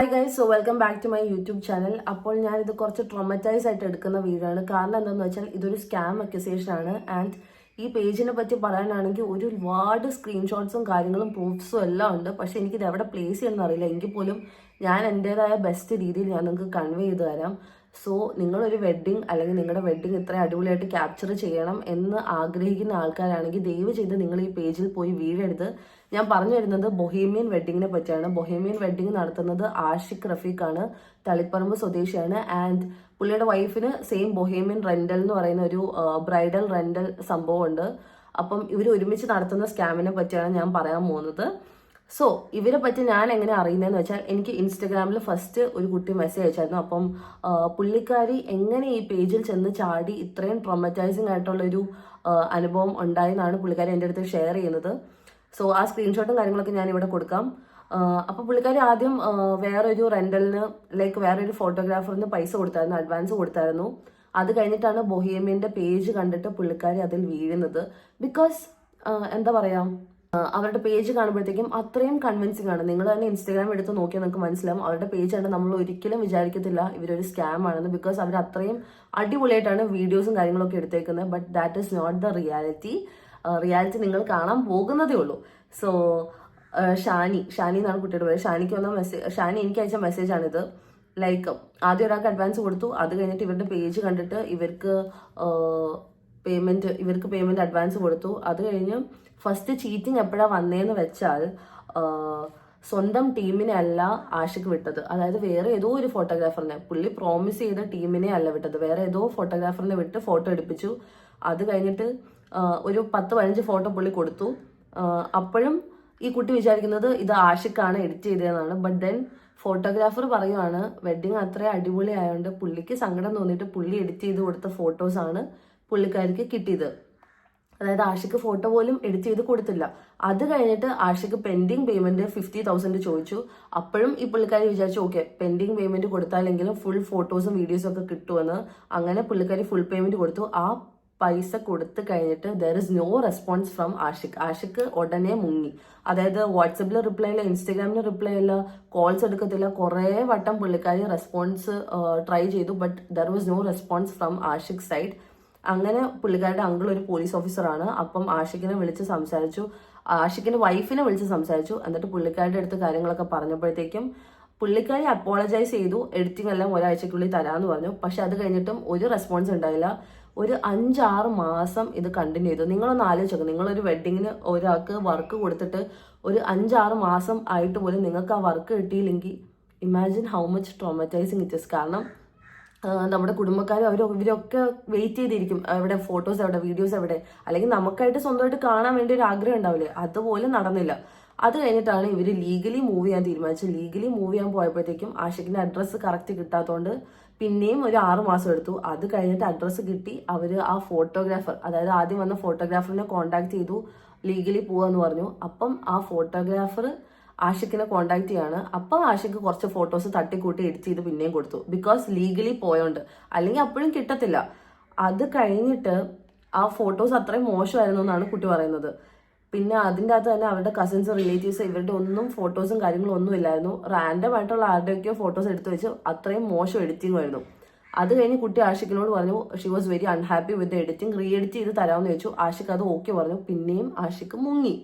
Hi guys, so welcome back to my YouTube channel. അപ്പോൾ ഞാനിത് കുറച്ച് ട്രോമറ്റൈസ് ആയിട്ട് എടുക്കുന്ന വീഡിയോ ആണ്. കാരണം എന്താണെന്ന് വെച്ചാൽ ഇതൊരു സ്കാം അക്യൂസേഷൻ ആണ്. ആൻഡ് ഈ പേജിനെ പറ്റി പറയാനാണെങ്കിൽ ഒരുപാട് സ്ക്രീൻഷോട്ട്സും കാര്യങ്ങളും പ്രൂഫ്സും എല്ലാം ഉണ്ട്. പക്ഷെ എനിക്കിത് എവിടെ പ്ലേസ് ചെയ്യണമെന്ന് അറിയില്ല. എങ്കിൽ പോലും ഞാൻ എൻ്റെതായ ബെസ്റ്റ് രീതിയിൽ ഞാൻ നിങ്ങൾക്ക് കൺവേ ചെയ്ത് തരാം. സോ നിങ്ങളൊരു വെഡ്ഡിങ് അല്ലെങ്കിൽ നിങ്ങളുടെ വെഡ്ഡിങ് ഇത്ര അടിപൊളിയായിട്ട് ക്യാപ്ചർ ചെയ്യണം എന്ന് ആഗ്രഹിക്കുന്ന ആൾക്കാരാണെങ്കിൽ ദയവ് ചെയ്ത് നിങ്ങൾ ഈ പേജിൽ പോയി വീഴരുത്. ഞാൻ പറഞ്ഞു വരുന്നത് ബൊഹേമിയൻ വെഡ്ഡിങ്ങിനെ പറ്റിയാണ്. ബൊഹേമിയൻ വെഡ്ഡിങ് നടത്തുന്നത് ആഷിഖ് റഫീഖാണ്, തളിപ്പറമ്പ് സ്വദേശിയാണ്. ആൻഡ് പുള്ളിയുടെ വൈഫിന് സെയിം ബൊഹേമിയൻ റെന്റൽ എന്ന് പറയുന്ന ഒരു ബ്രൈഡൽ റെന്റൽ സംഭവമുണ്ട്. അപ്പം ഇവർ ഒരുമിച്ച് നടത്തുന്ന സ്കാമിനെ പറ്റിയാണ് ഞാൻ പറയാൻ പോകുന്നത്. സോ ഇവരെ പറ്റി ഞാൻ എങ്ങനെ അറിയുന്നതെന്ന് വെച്ചാൽ എനിക്ക് ഇൻസ്റ്റഗ്രാമിൽ ഫസ്റ്റ് ഒരു കുട്ടി മെസ്സേജ് അയച്ചായിരുന്നു. അപ്പം പുള്ളിക്കാരി എങ്ങനെ ഈ പേജിൽ ചെന്ന് ചാടി ഇത്രയും ട്രോമറ്റൈസിങ് ആയിട്ടുള്ളൊരു അനുഭവം ഉണ്ടായെന്നാണ് പുള്ളിക്കാരി എൻ്റെ അടുത്ത് ഷെയർ ചെയ്യുന്നത്. സോ ആ സ്ക്രീൻഷോട്ടും കാര്യങ്ങളൊക്കെ ഞാൻ ഇവിടെ കൊടുക്കാം. അപ്പോൾ പുള്ളിക്കാരി ആദ്യം വേറൊരു റെന്റലിന് വേറൊരു ഫോട്ടോഗ്രാഫറിന് പൈസ കൊടുത്തായിരുന്നു, അഡ്വാൻസ് കൊടുത്തായിരുന്നു. അത് കഴിഞ്ഞിട്ടാണ് ബൊഹേമിയന്റെ പേജ് കണ്ടിട്ട് പുള്ളിക്കാരി അതിൽ വീഴുന്നത്. ബിക്കോസ് എന്താ പറയാ, അവരുടെ പേജ് കാണുമ്പോഴത്തേക്കും അത്രയും കൺവിൻസിങ് ആണ്. നിങ്ങൾ തന്നെ ഇൻസ്റ്റാഗ്രാം എടുത്ത് നോക്കിയാൽ നിങ്ങൾക്ക് മനസ്സിലാവും. അവരുടെ പേജ് കണ്ട് നമ്മൾ ഒരിക്കലും വിചാരിക്കത്തില്ല ഇവരൊരു സ്കാം ആണെന്ന്. ബിക്കോസ് അവർ അത്രയും അടിപൊളിയായിട്ടാണ് വീഡിയോസും കാര്യങ്ങളൊക്കെ എടുത്തേക്കുന്നത്. But that is not the reality. Reality നിങ്ങൾ കാണാൻ പോകുന്നതേ ഉള്ളൂ. സോ ഷാനി എന്നാണ് കുട്ടിയുടെ പേര്. ഷാനിക്ക് വന്ന ഷാനി എനിക്ക് അയച്ച മെസ്സേജാണിത്. ആദ്യം ഒരാൾക്ക് അഡ്വാൻസ് കൊടുത്തു. അത് കഴിഞ്ഞിട്ട് ഇവരുടെ പേജ് കണ്ടിട്ട് ഇവർക്ക് പേയ്മെന്റ് അഡ്വാൻസ് കൊടുത്തു. അത് കഴിഞ്ഞ് ഫസ്റ്റ് ചീറ്റിംഗ് എപ്പോഴാണ് വന്നേന്ന് വെച്ചാൽ സ്വന്തം ടീമിനെ അല്ല ആഷിഖ് വിട്ടത്. അതായത് വേറെ ഏതോ ഒരു ഫോട്ടോഗ്രാഫറിനെ, പുള്ളി പ്രോമിസ് ചെയ്ത ടീമിനെ അല്ല വിട്ടത്, വേറെ ഏതോ ഫോട്ടോഗ്രാഫറിനെ വിട്ട് ഫോട്ടോ എടുപ്പിച്ചു. അത് കഴിഞ്ഞിട്ട് ഒരു 10-15 ഫോട്ടോ പുള്ളി കൊടുത്തു. അപ്പോഴും ഈ കുട്ടി വിചാരിക്കുന്നത് ഇത് ആഷിഖാണ് എഡിറ്റ് ചെയ്തതെന്നാണ്. ബട്ട് ദെൻ ഫോട്ടോഗ്രാഫർ പറയുവാണ് വെഡ്ഡിങ് അത്ര അടിപൊളി ആയതുകൊണ്ട് പുള്ളിക്ക് സങ്കടം തോന്നിയിട്ട് പുള്ളി എഡിറ്റ് ചെയ്ത് കൊടുത്ത ഫോട്ടോസാണ് പുള്ളിക്കാരിക്ക് കിട്ടിയത്. അതായത് ആഷിക്ക് ഫോട്ടോ പോലും എഡിറ്റ് ചെയ്ത് കൊടുത്തില്ല. അത് കഴിഞ്ഞിട്ട് ആഷിക്ക് പെൻഡിങ് പേയ്മെന്റ് 50,000 ചോദിച്ചു. അപ്പോഴും ഈ പുള്ളിക്കാരി വിചാരിച്ചു ഓക്കെ പെൻഡിങ് പേയ്മെന്റ് കൊടുത്താലെങ്കിലും ഫുൾ ഫോട്ടോസും വീഡിയോസും ഒക്കെ കിട്ടുമെന്ന്. അങ്ങനെ പുള്ളിക്കാരി ഫുൾ പേയ്മെന്റ് കൊടുത്തു. ആ പൈസ കൊടുത്തു കഴിഞ്ഞിട്ട് there is no response from Ashiq. Ashiq ഉടനെ മുങ്ങി. അതായത് വാട്സപ്പിൽ റിപ്ലൈ ഇല്ല, ഇൻസ്റ്റഗ്രാമിൽ റിപ്ലൈ ഇല്ല, കോൾസ് എടുക്കത്തില്ല. കുറേ വട്ടം പുള്ളിക്കാരി റെസ്പോൺസ് ട്രൈ ചെയ്തു. But there was no response from Ashiq side. അങ്ങനെ പുള്ളിക്കാരുടെ അങ്കിൾ ഒരു പോലീസ് ഓഫീസറാണ്. അപ്പം ആഷിഖിനെ വിളിച്ച് സംസാരിച്ചു, ആഷിഖിന്റെ വൈഫിനെ വിളിച്ച് സംസാരിച്ചു. എന്നിട്ട് പുള്ളിക്കാരുടെ അടുത്ത് കാര്യങ്ങളൊക്കെ പറഞ്ഞപ്പോഴത്തേക്കും പുള്ളിക്കാരി അപ്പോളജൈസ് ചെയ്തു. എഡിറ്റിംഗ് എല്ലാം ഒരാഴ്ചക്കുള്ളിൽ തരാമെന്ന് പറഞ്ഞു. പക്ഷെ അത് കഴിഞ്ഞിട്ടും ഒരു റെസ്പോൺസ് ഉണ്ടായില്ല. ഒരു 5-6 മാസം ഇത് കണ്ടിന്യൂ ചെയ്തു. നിങ്ങളൊന്ന് ആലോചിച്ചോക്കെ, നിങ്ങളൊരു വെഡ്ഡിങ്ങിന് ഒരാൾക്ക് വർക്ക് കൊടുത്തിട്ട് ഒരു 5-6 മാസം ആയിട്ട് പോലും നിങ്ങൾക്ക് ആ വർക്ക് കിട്ടിയില്ലെങ്കിൽ imagine how much traumatising it is. കാരണം നമ്മുടെ കുടുംബക്കാരും ഇവരൊക്കെ വെയിറ്റ് ചെയ്തിരിക്കും, എവിടെ ഫോട്ടോസ് എവിടെ, വീഡിയോസ് എവിടെ, അല്ലെങ്കിൽ നമുക്കായിട്ട് സ്വന്തമായിട്ട് കാണാൻ വേണ്ടി ഒരു ആഗ്രഹം ഉണ്ടാവില്ലേ, അതുപോലെ നടന്നില്ല. അത് കഴിഞ്ഞിട്ടാണ് ഇവർ ലീഗലി മൂവ് ചെയ്യാൻ തീരുമാനിച്ചത്. ലീഗലി മൂവ് ചെയ്യാൻ പോയപ്പോഴത്തേക്കും ആഷിഖിന്റെ അഡ്രസ്സ് കറക്റ്റ് കിട്ടാത്തതുകൊണ്ട് പിന്നെയും ഒരു 6 മാസം എടുത്തു. അത് കഴിഞ്ഞിട്ട് അഡ്രസ്സ് കിട്ടി. അവർ ആ ഫോട്ടോഗ്രാഫർ, അതായത് ആദ്യം വന്ന ഫോട്ടോഗ്രാഫറിനെ കോൺടാക്ട് ചെയ്തു, ലീഗലി പോവാന്ന് പറഞ്ഞു. അപ്പം ആ ഫോട്ടോഗ്രാഫർ ആഷിഖിനെ കോൺടാക്ട് ചെയ്യാണ്. അപ്പം ആഷിഖ് കുറച്ച് ഫോട്ടോസ് തട്ടിക്കൂട്ടി എഡിറ്റ് ചെയ്ത് പിന്നെയും കൊടുത്തു. ബിക്കോസ് ലീഗലി പോയോണ്ട്, അല്ലെങ്കിൽ അപ്പോഴും കിട്ടത്തില്ല. അത് കഴിഞ്ഞിട്ട് ആ ഫോട്ടോസ് അത്രയും മോശമായിരുന്നു എന്നാണ് കുട്ടി പറയുന്നത്. പിന്നെ അതിൻ്റെ അകത്ത് തന്നെ അവരുടെ കസിൻസ്, റിലേറ്റീവ്സ്, ഇവരുടെ ഒന്നും ഫോട്ടോസും കാര്യങ്ങളും ഒന്നും ഇല്ലായിരുന്നു. റാൻഡം ആയിട്ടുള്ള ആരുടെയൊക്കെയോ ഫോട്ടോസ് എടുത്തു വെച്ച് അത്രയും മോശം എഡിറ്റിംഗ് ആയിരുന്നു. അത് കഴിഞ്ഞ് കുട്ടി ആഷിഖിനോട് പറഞ്ഞു she was very unhappy with editing, re edit ചെയ്ത് തരാമെന്ന് ചോദിച്ചു. ആഷിഖ് അത് ഓക്കെ പറഞ്ഞു. പിന്നെയും ആഷിഖ് മുങ്ങി.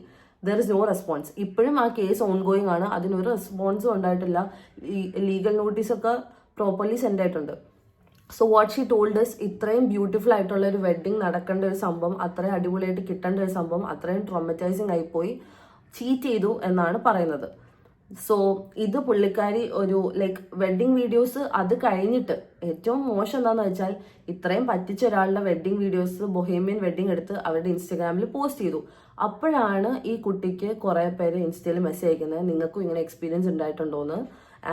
There is no response. ഇപ്പോഴും ആ കേസ് ഓൺഗോയിങ് ആണ്. അതിനൊരു റെസ്പോൺസും ഉണ്ടായിട്ടില്ല. ലീഗൽ നോട്ടീസൊക്കെ പ്രോപ്പർലി സെൻഡ് ആയിട്ടുണ്ട്. So what she told us, ഇത്രയും ബ്യൂട്ടിഫുൾ ആയിട്ടുള്ള ഒരു വെഡ്ഡിങ് നടക്കേണ്ട ഒരു സംഭവം, അത്രയും അടിപൊളിയായിട്ട് കിട്ടേണ്ട ഒരു സംഭവം അത്രയും ട്രോമറ്റൈസിങ് ആയിപ്പോയി, ചീറ്റ് ചെയ്തു എന്നാണ് പറയുന്നത്. സോ ഇത് പുള്ളിക്കാരി ഒരു വെഡ്ഡിങ് വീഡിയോസ് അത് കഴിഞ്ഞിട്ട് ഏറ്റവും മോശം എന്താന്ന് വെച്ചാൽ ഇത്രയും പറ്റിച്ച ഒരാളുടെ വെഡ്ഡിങ് വീഡിയോസ് ബൊഹേമിയൻ വെഡ്ഡിങ് എടുത്ത് അവരുടെ ഇൻസ്റ്റഗ്രാമിൽ പോസ്റ്റ് ചെയ്തു. അപ്പോഴാണ് ഈ കുട്ടിക്ക് കുറെ പേര് ഇൻസ്റ്റയിൽ മെസ്സേജ് അയക്കുന്നത് നിങ്ങൾക്കും ഇങ്ങനെ എക്സ്പീരിയൻസ് ഉണ്ടായിട്ടുണ്ടോന്ന്.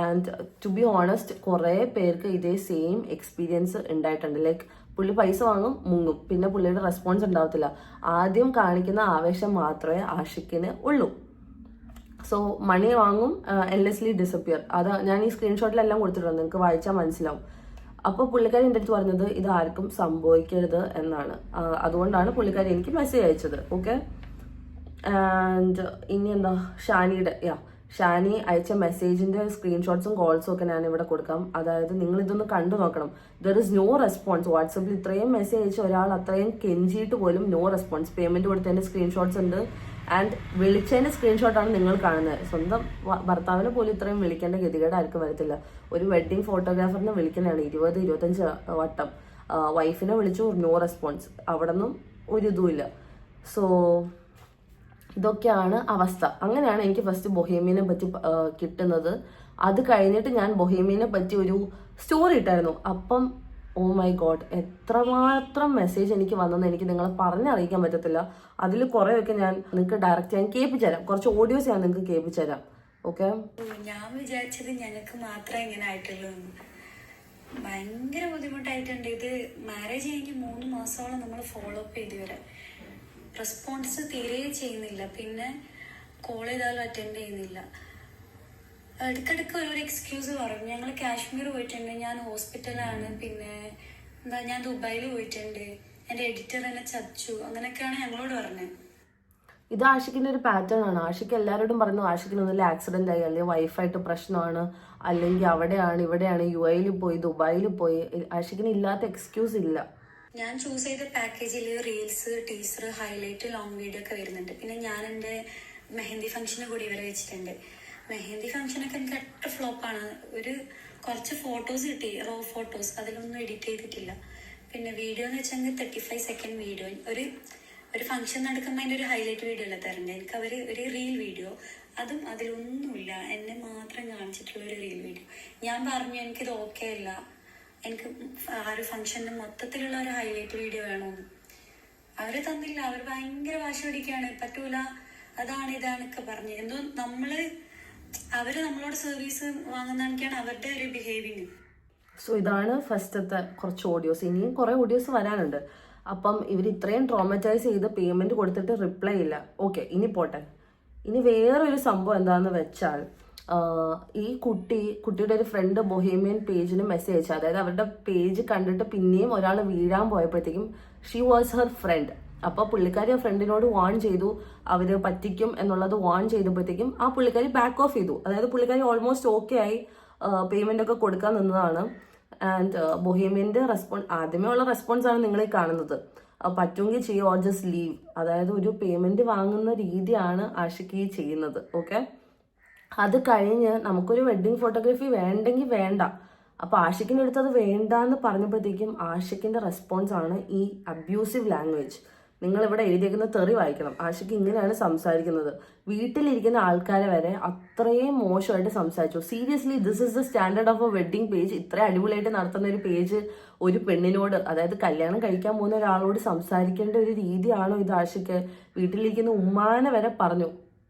ആൻഡ് ടു ബി ഓണസ്റ്റ് കുറെ പേർക്ക് ഇതേ സെയിം എക്സ്പീരിയൻസ് ഉണ്ടായിട്ടുണ്ട്. പുള്ളി പൈസ വാങ്ങും, മുങ്ങും, പിന്നെ പുള്ളിയുടെ റെസ്പോൺസ് ഉണ്ടാവത്തില്ല. ആദ്യം കാണിക്കുന്ന ആവേശം മാത്രമേ ആഷിക്കിന് ഉള്ളൂ. സോ മണി വാങ്ങും, എൻലെസ്ലി ഡിസപ്പിയർ. അത് ഞാൻ ഈ സ്ക്രീൻഷോട്ടിലെല്ലാം കൊടുത്തിട്ടുണ്ട്, നിങ്ങൾക്ക് വായിച്ചാൽ മനസ്സിലാവും. അപ്പോൾ പുള്ളിക്കാരി എൻ്റെ അടുത്ത് പറഞ്ഞത് ഇത് ആർക്കും സംഭവിക്കരുത് എന്നാണ്. അതുകൊണ്ടാണ് പുള്ളിക്കാരി എനിക്ക് മെസ്സേജ് അയച്ചത്. ഓക്കെ. ആൻഡ് ഇനി എന്താ, ഷാനി അയച്ച മെസ്സേജിന്റെ സ്ക്രീൻഷോട്ട്സും കോൾസും ഒക്കെ ഞാൻ ഇവിടെ കൊടുക്കാം. അതായത് നിങ്ങൾ ഇതൊന്ന് കണ്ടു നോക്കണം. There is no response. വാട്സപ്പിൽ ഇത്രയും മെസ്സേജ് അയച്ച ഒരാൾ അത്രയും കെഞ്ചിയിട്ട് പോലും നോ റെസ്പോൺസ്. പേയ്മെന്റ് കൊടുത്തതിന്റെ സ്ക്രീൻഷോട്ട്സ് ഉണ്ട് ആൻഡ് വിളിച്ചതിന്റെ സ്ക്രീൻഷോട്ടാണ് നിങ്ങൾ കാണുന്നത്. സ്വന്തം ഭർത്താവിനെ പോലും ഇത്രയും വിളിക്കേണ്ട ഗതികേട് ആർക്കും വരത്തില്ല. ഒരു വെഡിങ് ഫോട്ടോഗ്രാഫറിനെ വിളിക്കുന്നതാണ് 20-25 വട്ടം. വൈഫിനെ വിളിച്ചു, നോ റെസ്പോൺസ്. അവിടെ നിന്നും ഒരു ഇതുമില്ല. സോ ഇതൊക്കെയാണ് അവസ്ഥ. അങ്ങനെയാണ് എനിക്ക് ഫസ്റ്റ് ബൊഹേമിയനെ പറ്റി കിട്ടുന്നത്. അത് കഴിഞ്ഞിട്ട് ഞാൻ ബൊഹേമിയനെ പറ്റി ഒരു സ്റ്റോറി ഇട്ടായിരുന്നു. അപ്പം ഓ മൈ ഗോഡ്, എത്രമാത്രം മെസ്സേജ് എനിക്ക് വന്നെന്ന് എനിക്ക് നിങ്ങളെ പറഞ്ഞറിയിക്കാൻ പറ്റത്തില്ല. അതിൽ കുറേയൊക്കെ ഞാൻ നിങ്ങൾക്ക് ഡയറക്റ്റ് ഞാൻ കേൾപ്പിച്ചു തരാം. കുറച്ച് ഓഡിയോസ് ഞാൻ നിങ്ങൾക്ക് കേൾപ്പിച്ചു തരാം. ഓക്കെ, ഞാൻ വിചാരിച്ചത് ഞങ്ങൾക്ക് മാത്രമേ ഇങ്ങനെ ആയിട്ടുള്ളൂ. ഭയങ്കര ബുദ്ധിമുട്ടായിട്ടുണ്ട്. ഇത് മാരേജ് കഴിഞ്ഞ് 3 മാസത്തോളം നമ്മൾ ഫോളോ അപ്പ് ചെയ്ത് വരാം. റെസ്പോൺസ് തീരെ ചെയ്യുന്നില്ല. പിന്നെ കോൾ ചെയ്താലും അറ്റൻഡ് ചെയ്യുന്നില്ല. ഇടയ്ക്കിടയ്ക്ക് ഒരു എക്സ്ക്യൂസ് പറയും. ഞങ്ങൾ കാശ്മീർ പോയിട്ടുണ്ട്, ഞാൻ ഹോസ്പിറ്റലാണ്, പിന്നെ എന്താ ഞാൻ ദുബായിൽ പോയിട്ടുണ്ട്, എൻ്റെ എഡിറ്റർ എന്നെ ചതിച്ചു, അങ്ങനെയൊക്കെയാണ് ഞങ്ങളോട് പറഞ്ഞത്. ഇത് ആഷിക്കിന്റെ ഒരു പാറ്റേൺ ആണ്. ആഷിക്ക് എല്ലാവരോടും പറഞ്ഞു ആഷിക്കിന് ഒന്നുമില്ല ആക്സിഡന്റ് ആയി, അല്ലെങ്കിൽ വൈഫായിട്ട് പ്രശ്നമാണ്, അല്ലെങ്കിൽ അവിടെയാണ് ഇവിടെയാണ്, UAE പോയി ദുബായിൽ പോയി. ആഷിക്കിന് ഇല്ലാത്ത എക്സ്ക്യൂസ് ഇല്ല. ഞാൻ ചൂസ് ചെയ്ത പാക്കേജിൽ reels, teaser, highlight, long video ഒക്കെ വരുന്നുണ്ട്. പിന്നെ ഞാൻ എൻ്റെ മെഹന്തി ഫംഗ്ഷന് കൂടി ഇവരെ വെച്ചിട്ടുണ്ട്. മെഹന്തി ഫംഗ്ഷനൊക്കെ എനിക്ക് ഒറ്റ ഫ്ലോപ്പാണ്. കുറച്ച് ഫോട്ടോസ് കിട്ടി, റോ ഫോട്ടോസ്, അതിലൊന്നും എഡിറ്റ് ചെയ്തിട്ടില്ല. പിന്നെ വീഡിയോ എന്ന് വെച്ചാൽ 35 സെക്കൻഡ് വീഡിയോ. ഒരു ഫംഗ്ഷൻ നടക്കുമ്പോൾ അതിൻ്റെ ഒരു ഹൈലൈറ്റ് വീഡിയോ അല്ല തരണ്ടേ. എനിക്ക് അവർ ഒരു റീൽ വീഡിയോ, അതും അതിലൊന്നുമില്ല. എന്നെ മാത്രം കാണിച്ചിട്ടുള്ള ഒരു റീൽ വീഡിയോ. ഞാൻ പറഞ്ഞു എനിക്കിത് ഓക്കെ അല്ല, എനിക്ക് ആ ഒരു ഫംഗ്ഷന്റെ മൊത്തത്തിലുള്ള ഒരു ഹൈലൈറ്റ് വീഡിയോ വേണമെന്ന്. അവര് തന്നില്ല. അവർ ഭയങ്കര വാശി പിടിക്കുകയാണ്, പറ്റൂല, അതാണ് ഇതാണൊക്കെ പറഞ്ഞ്. എന്തോ അവര് നമ്മളോട് സർവീസ് വാങ്ങുന്നതൊക്കെയാണ് അവരുടെ ഒരു ബിഹേവിയർ. സോ ഇതാണ് ഫസ്റ്റത്തെ കുറച്ച് ഓഡിയോസ്. ഇനിയും കുറെ ഓഡിയോസ് വരാനുണ്ട്. അപ്പം ഇവർ ഇത്രയും ട്രോമറ്റൈസ് ചെയ്ത് പേയ്മെന്റ് കൊടുത്തിട്ട് റിപ്ലൈ ഇല്ല. ഓക്കെ, ഇനി പോട്ടെ. ഇനി വേറൊരു സംഭവം എന്താണെന്ന് വെച്ചാൽ, ഈ കുട്ടിയുടെ ഒരു ഫ്രണ്ട് ബൊഹേമിയൻ പേജിന് മെസ്സേജ് അയച്ചു. അതായത് അവരുടെ പേജ് കണ്ടിട്ട് പിന്നെയും ഒരാൾ വീഴാൻ പോയപ്പോഴത്തേക്കും ഷീ വാസ് ഹെർ ഫ്രണ്ട്. അപ്പോൾ പുള്ളിക്കാരി ആ ഫ്രണ്ടിനോട് വാൺ ചെയ്തു, അവര് പറ്റിക്കും എന്നുള്ളത് വാൺ ചെയ്തപ്പോഴത്തേക്കും ആ പുള്ളിക്കാരി ബാക്ക് ഓഫ് ചെയ്തു. അതായത് പുള്ളിക്കാരി ഓൾമോസ്റ്റ് ഓക്കെ ആയി, പേയ്മെന്റ് ഒക്കെ കൊടുക്കാൻ നിന്നതാണ്. ആൻഡ് ബൊഹേമിയന്റെ ആദ്യമേ ഉള്ള റെസ്പോൺസ് ആണ് നിങ്ങൾ ഈ കാണുന്നത്. പറ്റുമെങ്കിൽ ചെയ്യും, ഓർ ജസ്റ്റ് ലീവ്. അതായത് ഒരു പേയ്മെന്റ് വാങ്ങുന്ന രീതിയാണ് ആഷിക്ക് ഈ ചെയ്യുന്നത്. ഓക്കെ, അത് കഴിഞ്ഞ് നമുക്കൊരു വെഡിങ് ഫോട്ടോഗ്രാഫി വേണ്ടെങ്കിൽ വേണ്ട. അപ്പൊ ആഷിക്കിന്റെ അടുത്ത് അത് വേണ്ടാന്ന് പറഞ്ഞപ്പോഴത്തേക്കും ആഷിക്കിന്റെ റെസ്പോൺസ് ആണ് ഈ അബ്യൂസീവ് ലാംഗ്വേജ്. നിങ്ങൾ ഇവിടെ എഴുതിയേക്കുന്ന തെറി വായിക്കണം. ആഷിക്ക് ഇങ്ങനെയാണ് സംസാരിക്കുന്നത്. വീട്ടിലിരിക്കുന്ന ആൾക്കാരെ വരെ അത്രയും മോശമായിട്ട് സംസാരിച്ചു. Seriously, this is the standard of A wedding page. ഇത്ര അടിപൊളിയായിട്ട് നടത്തുന്ന ഒരു പേജ് ഒരു പെണ്ണിനോട്, അതായത് കല്യാണം കഴിക്കാൻ പോകുന്ന ഒരാളോട് സംസാരിക്കേണ്ട ഒരു രീതിയാണോ ഇത്? ആഷിക്ക് വീട്ടിലിരിക്കുന്ന ഉമ്മാനെ വരെ പറഞ്ഞു.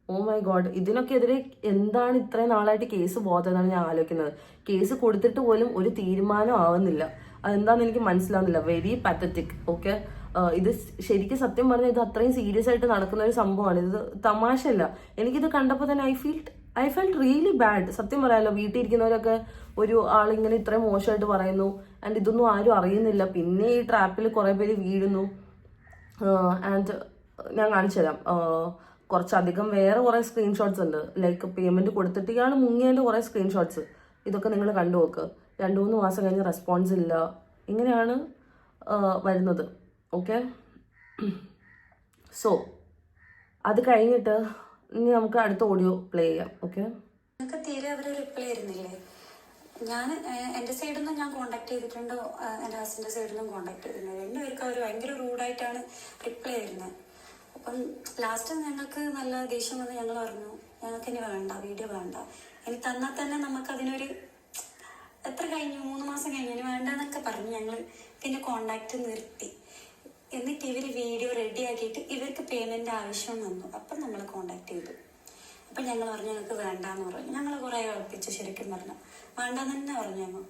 ഓ മൈ ഗോഡ്, ഇതിനൊക്കെ എതിരെ എന്താണ് ഇത്രയും നാളായിട്ട് കേസ് പോകാത്തതെന്നാണ് ഞാൻ ആലോചിക്കുന്നത്. കേസ് കൊടുത്തിട്ട് പോലും ഒരു തീരുമാനം ആവുന്നില്ല. അതെന്താന്ന് എനിക്ക് മനസ്സിലാവുന്നില്ല. Very pathetic. ഓക്കെ, ഇത് ശരിക്കും സത്യം പറഞ്ഞാൽ ഇത് അത്രയും സീരിയസ് ആയിട്ട് നടക്കുന്ന ഒരു സംഭവമാണ്. ഇത് തമാശയല്ല. എനിക്കിത് കണ്ടപ്പോൾ തന്നെ ഐ ഫെൽറ്റ് റിയലി ബാഡ്. സത്യം പറയാലോ, വീട്ടിൽ ഇരിക്കുന്നവരൊക്കെ ഒരു ആളിങ്ങനെ ഇത്രയും മോശമായിട്ട് പറയുന്നു, ആൻഡ് ഇതൊന്നും ആരും അറിയുന്നില്ല. പിന്നെ ഈ ട്രാപ്പിൽ കുറെ പേര് വീഴുന്നു. ആൻഡ് ഞാൻ കാണിച്ചു തരാം. കുറച്ചധികം വേറെ കുറെ സ്ക്രീൻഷോട്ട്സ് ഉണ്ട്. ലൈക്ക് പേയ്മെന്റ് കൊടുത്തിട്ട് ഇയാൾ മുങ്ങിയതിന്റെ കുറെ സ്ക്രീൻഷോട്ട്സ്. ഇതൊക്കെ നിങ്ങൾ കണ്ടു നോക്ക്. 2-3 മാസം കഴിഞ്ഞ് റെസ്പോൺസ് ഇല്ല. ഇങ്ങനെയാണ് വരുന്നത്. ഓക്കെ, സോ അത് കഴിഞ്ഞിട്ട് ഇനി നമുക്ക് അടുത്ത ഓഡിയോ പ്ലേ ചെയ്യാം. ഓക്കെ, തീരെ അവര് റിപ്ലൈ ആയിരുന്നില്ലേ? ഞാൻ എൻ്റെ സൈഡിൽ നിന്നും ഞാൻ കോണ്ടാക്ട് ചെയ്തിട്ടുണ്ടോ, എൻ്റെ ഹസ്ബൻഡിന്റെ സൈഡിൽ നിന്നും കോണ്ടാക്ട് ചെയ്തിട്ടുണ്ട്. രണ്ടുപേർക്ക് അവർ ഭയങ്കര റൂഡായിട്ടാണ് റിപ്ലൈ ആയിരുന്നത്. അപ്പം ലാസ്റ്റ് ഞങ്ങൾക്ക് നല്ല ദേഷ്യം വന്ന് ഞങ്ങൾ പറഞ്ഞു, ഞങ്ങൾക്ക് ഇനി വേണ്ട, വീഡിയോ വേണ്ട. ഇനി തന്നാൽ തന്നെ നമുക്കതിനൊരു എത്ര കഴിഞ്ഞു, 3 മാസം കഴിഞ്ഞു, ഇനി വേണ്ട എന്നൊക്കെ പറഞ്ഞു. ഞങ്ങൾ പിന്നെ കോണ്ടാക്ട് നിർത്തി. എന്നിട്ട് ഇവർ വീഡിയോ റെഡി ആക്കിയിട്ട് ഇവർക്ക് പേയ്മെന്റ് ആവശ്യം വന്നു. അപ്പം നമ്മൾ കോണ്ടാക്ട് ചെയ്തു. അപ്പം ഞങ്ങൾ പറഞ്ഞു ഞങ്ങൾക്ക് വേണ്ടാന്ന് പറഞ്ഞു. ഞങ്ങൾ കുറേ ഉറപ്പിച്ചു. ശരിക്കും പറഞ്ഞു വേണ്ടാന്ന് തന്നെ പറഞ്ഞു ഞങ്ങൾ.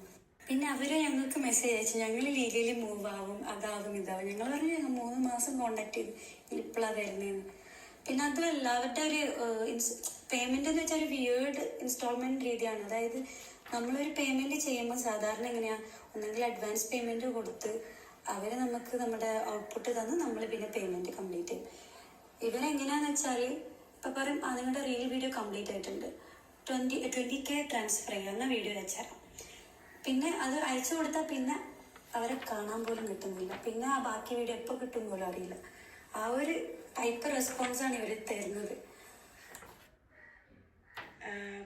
പിന്നെ അവര് ഞങ്ങൾക്ക് മെസ്സേജ് അയച്ചു, ഞങ്ങൾ ലീഗലി മൂവ് ആവും, അതാവും ഇതാവും. ഞങ്ങൾ പറഞ്ഞു ഞങ്ങൾ 3 മാസം കോണ്ടാക്ട് ചെയ്തു, ഇപ്പോഴാണ് വരുന്നതെന്ന്. പിന്നെ അതുമല്ല, അവരുടെ ഒരു പേയ്മെന്റ് എന്ന് വെച്ചാൽ ഒരു വിയേർഡ് ഇൻസ്റ്റാൾമെന്റ് രീതിയാണ്. അതായത് നമ്മളൊരു പേയ്മെന്റ് ചെയ്യുമ്പോൾ സാധാരണ എങ്ങനെയാ, ഒന്നെങ്കിൽ അഡ്വാൻസ് പേയ്മെന്റ് കൊടുത്ത് അവര് നമുക്ക് നമ്മുടെ ഔട്ട്പുട്ട് തന്ന് നമ്മൾ പിന്നെ പേയ്മെന്റ് കംപ്ലീറ്റ് ചെയ്യും. ഇവരെങ്ങനെയാന്ന് വെച്ചാൽ ഇപ്പൊ പറയും നിങ്ങളുടെ റീൽ വീഡിയോ കംപ്ലീറ്റ് ആയിട്ടുണ്ട്, 20K ട്രാൻസ്ഫർ ചെയ്യുന്ന വീഡിയോ അയച്ചുതരാം. പിന്നെ അത് അയച്ചു കൊടുത്താൽ പിന്നെ അവരെ കാണാൻ പോലും കിട്ടുന്നില്ല. പിന്നെ ആ ബാക്കി വീഡിയോ എപ്പോൾ കിട്ടും പോലും അറിയില്ല. ആ ഒരു ടൈപ്പ് റെസ്പോൺസാണ് ഇവർ തരുന്നത്.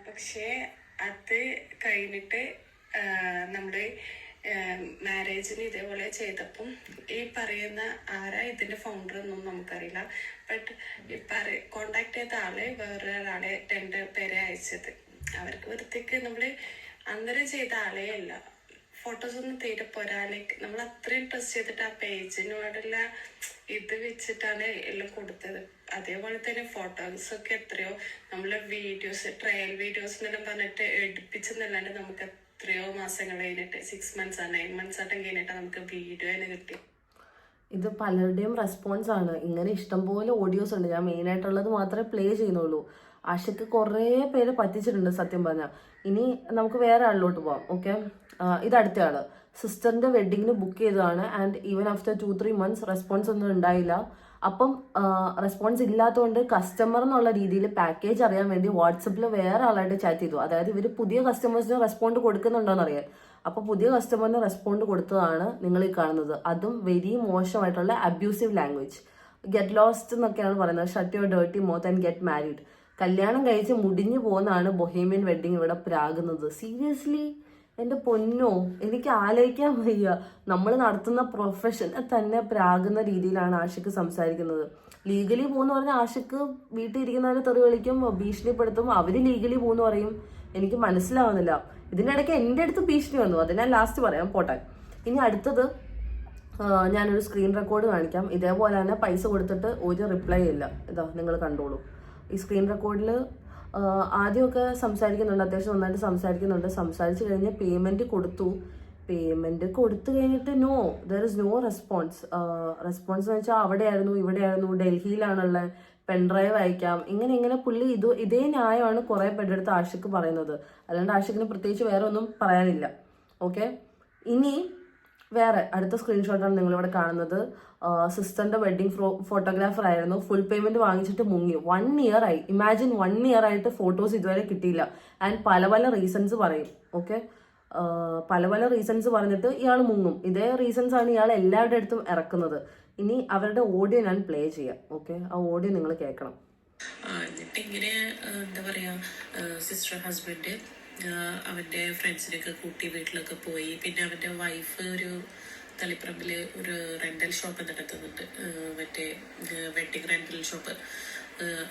പക്ഷേ അത് കഴിഞ്ഞിട്ട് നമ്മുടെ മാരേജിന് ഇതേപോലെ ചെയ്തപ്പം ഈ പറയുന്ന ആരാ ഇതിന്റെ ഫൗണ്ടർ ഒന്നും നമുക്കറിയില്ല. ബട്ട് കോണ്ടാക്ട് ചെയ്ത ആളെ വേറൊരാളെ 2 പേരെ അയച്ചത്. അവർക്ക് വൃത്തിക്ക് നമ്മള് അന്നേരം ചെയ്ത ആളെ അല്ല. ഫോട്ടോസ് ഒന്നും തീരെ പോരാ. ലൈക്ക് നമ്മൾ അത്രയും ട്രസ്റ്റ് ചെയ്തിട്ട് ആ പേജിനോടുള്ള ഇത് വെച്ചിട്ടാണ് എല്ലാം കൊടുത്തത്. അതേപോലെ തന്നെ ഫോട്ടോസ് ഒക്കെ എത്രയോ നമ്മളെ വീഡിയോസ് ട്രയൽ വീഡിയോസ് എന്നെല്ലാം പറഞ്ഞിട്ട് എടുപ്പിച്ചെന്നല്ലാണ്ട് നമുക്ക് എത്രയോ മാസങ്ങൾ കഴിഞ്ഞിട്ട് 6 months 9 months ആയിട്ടും കഴിഞ്ഞിട്ട് നമുക്ക് വീഡിയോ തന്നെ കിട്ടി. ഇത് പലരുടെയും റെസ്പോൺസ് ആണ്. ഇങ്ങനെ ഇഷ്ടംപോലെ ഓഡിയോസ് ഉണ്ട്. ഞാൻ മെയിൻ ആയിട്ടുള്ളത് മാത്രമേ പ്ലേ ചെയ്യുന്നുള്ളൂ. ആഷിക്ക് കുറേ പേര് പറ്റിച്ചിട്ടുണ്ട് സത്യം പറഞ്ഞാൽ. ഇനി നമുക്ക് വേറെ ആളിലോട്ട് പോവാം. ഓക്കെ, ഇത് അടുത്ത ആള് സിസ്റ്ററിന്റെ വെഡിങ്ങിന് ബുക്ക് ചെയ്തതാണ്. And even after 2-3 months response ഒന്നും ഉണ്ടായില്ല. അപ്പം റെസ്പോൺസ് ഇല്ലാത്തതുകൊണ്ട് കസ്റ്റമർ എന്നുള്ള രീതിയിൽ പാക്കേജ് അറിയാൻ വേണ്ടി വാട്സപ്പിൽ വേറെ ആളായിട്ട് ചാറ്റ് ചെയ്തു. അതായത് ഇവർ പുതിയ കസ്റ്റമേഴ്സിന് റെസ്പോണ്ട് കൊടുക്കുന്നുണ്ടോന്ന് അറിയാൻ. അപ്പോൾ പുതിയ കസ്റ്റമറിന് റെസ്പോണ്ട് കൊടുത്തതാണ് നിങ്ങൾ ഈ കാണുന്നത്. അതും വെരി മോശമായിട്ടുള്ള അബ്യൂസീവ് ലാംഗ്വേജ്. ഗെറ്റ് ലോസ്റ്റ് എന്നൊക്കെയാണ് പറയുന്നത്. Shut your dirty mouth and get married. കല്യാണം കഴിച്ച് മുടിഞ്ഞു പോകുന്നതാണ് ബൊഹേമിയൻ വെഡിങ് ഇവിടെ പ്രാകുന്നത്. സീരിയസ്ലി എൻ്റെ പൊന്നോ, എനിക്ക് ആലോചിക്കാൻ വയ്യ. നമ്മൾ നടത്തുന്ന പ്രൊഫഷനെ തന്നെ പ്രാകുന്ന രീതിയിലാണ് ആഷിക്ക് സംസാരിക്കുന്നത്. ലീഗലി പോകുന്ന പറഞ്ഞാൽ ആഷിക്ക് വീട്ടിൽ ഇരിക്കുന്നവരെ തെറി വിളിക്കും, ഭീഷണിപ്പെടുത്തും. അവര് ലീഗലി പോകുന്നു പറയും. എനിക്ക് മനസ്സിലാവുന്നില്ല. ഇതിൻ്റെ ഇടയ്ക്ക് എൻ്റെ അടുത്ത് ഭീഷണി വന്നു. അത് ഞാൻ ലാസ്റ്റ് പറയാം, പോട്ടെ. ഇനി അടുത്തത് ഞാനൊരു സ്ക്രീൻ റെക്കോർഡ് കാണിക്കാം. ഇതേപോലെ തന്നെ പൈസ കൊടുത്തിട്ട് ഒരു റിപ്ലൈ ഇല്ല. ഇതാ നിങ്ങൾ കണ്ടോളൂ. ഈ സ്ക്രീൻ റെക്കോർഡിൽ ആദ്യമൊക്കെ സംസാരിക്കുന്നുണ്ട്, അത്യാവശ്യം നന്നായിട്ട് സംസാരിക്കുന്നുണ്ട്. സംസാരിച്ച് കഴിഞ്ഞ് പേയ്മെൻറ്റ് കൊടുത്തു കഴിഞ്ഞിട്ട് there is no response. Response എന്ന് വെച്ചാൽ അവിടെയായിരുന്നു, ഇവിടെയായിരുന്നു, ഡൽഹിയിലാണുള്ള, പെൻഡ്രൈവ് അയക്കാം, ഇങ്ങനെ പുള്ളി ഇതേ ന്യായമാണ് കുറേ പേരുടെ അടുത്ത് ആഷിക്ക് പറയുന്നത്. അല്ലാണ്ട് ആഷിക്കിന് പ്രത്യേകിച്ച് വേറെ ഒന്നും പറയാനില്ല. ഓക്കെ, ഇനി വേറെ അടുത്ത സ്ക്രീൻഷോട്ടാണ് നിങ്ങളിവിടെ കാണുന്നത്. സിസ്റ്ററിന്റെ വെഡിങ് ഫോട്ടോഗ്രാഫർ ആയിരുന്നു. ഫുൾ പേയ്മെന്റ് വാങ്ങിച്ചിട്ട് മുങ്ങി. 1 year ആയി. ഇമാജിൻ 1 year ആയിട്ട് ഫോട്ടോസ് ഇതുവരെ കിട്ടിയില്ല. ആൻഡ് പല റീസൺസ് പറയും. ഓക്കെ, പല റീസൺസ് പറഞ്ഞിട്ട് ഇയാൾ മുങ്ങും. ഇതേ റീസൺസ് ആണ് ഇയാൾ എല്ലാവരുടെ അടുത്തും ഇറക്കുന്നത്. ഇനി അവരുടെ ഓഡിയോ ഞാൻ പ്ലേ ചെയ്യാം. ഓക്കെ, ആ ഓഡിയോ നിങ്ങൾ കേൾക്കണം. എന്നിട്ട് ഇങ്ങനെ എന്താ പറയാ, സിസ്റ്റർ ഹസ്ബൻഡ് അവന്റെ ഫ്രണ്ട്സിനൊക്കെ കൂട്ടി വീട്ടിലൊക്കെ പോയി. പിന്നെ അവന്റെ വൈഫ് ഒരു തളിപ്പറമ്പില് ഒരു റെന്റൽ ഷോപ്പ് നടത്തുന്നുണ്ട്, മറ്റേ വെഡിങ് റെന്റൽ ഷോപ്പ്.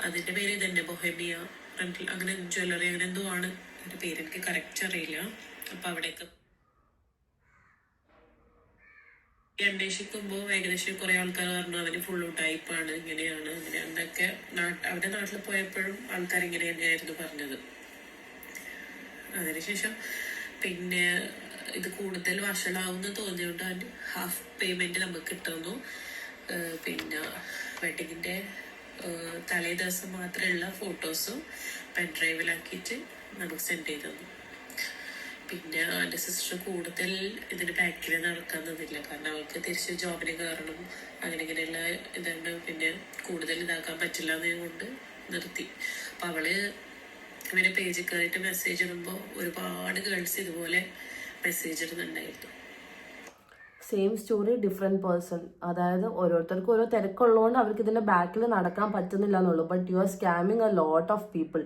അതിന്റെ പേര് ഇതന്നെ, ബൊഹേമിയ റെന്റൽ, അങ്ങനെ ജ്വല്ലറി അങ്ങനെ എന്തോ ആണ് അതിന്റെ പേര്, എനിക്ക് കറക്റ്റ് അറിയില്ല. അപ്പൊ അവിടേക്ക് അന്വേഷിക്കുമ്പോൾ ഏകദേശം കുറെ ആൾക്കാർ പറഞ്ഞു അവന് ഫുള്ള് ടൈപ്പാണ്, ഇങ്ങനെയാണ് അങ്ങനെയാണെന്നൊക്കെ. അവരുടെ നാട്ടിൽ പോയപ്പോഴും ആൾക്കാർ ഇങ്ങനെ തന്നെയായിരുന്നു പറഞ്ഞത്. അതിനുശേഷം പിന്നെ ഇത് കൂടുതൽ വഷളാവുമെന്ന് തോന്നിയോണ്ട് അതിന് ഹാഫ് പേയ്മെന്റ് നമുക്ക് കിട്ടുന്നു. പിന്നെ വെഡിങ്ങിന്റെ തലേ ദിവസം മാത്രമുള്ള ഫോട്ടോസും പെൻഡ്രൈവിലാക്കിയിട്ട് നമുക്ക് സെൻഡ് ചെയ്ത് തന്നു. പിന്നെ എൻ്റെ സിസ്റ്റർ കൂടുതൽ ഇതിന് ബാക്കിൽ നടക്കാൻ തന്നില്ല. കാരണം അവൾക്ക് തിരിച്ച് ജോബിന് കയറണം, ഇങ്ങനെയുള്ള ഇതുണ്ട്. പിന്നെ കൂടുതൽ ഇതാക്കാൻ പറ്റില്ല എന്നുകൊണ്ട് നിർത്തി. അപ്പം അവള് ഇവരെ പേജിൽ കയറിയിട്ട് മെസ്സേജ് ഇടുമ്പോൾ ഒരുപാട് ഗേൾസ് ഇതുപോലെ മെസ്സേജ് ഇടുന്നുണ്ടായിരുന്നു. Same story different person. അതായത് ഓരോരുത്തർക്കും ഓരോ തിരക്കുള്ളതുകൊണ്ട് അവർക്ക് ഇതിൻ്റെ ബാക്കിൽ നടക്കാൻ പറ്റുന്നില്ല എന്നുള്ളൂ. But you are scamming a lot of people.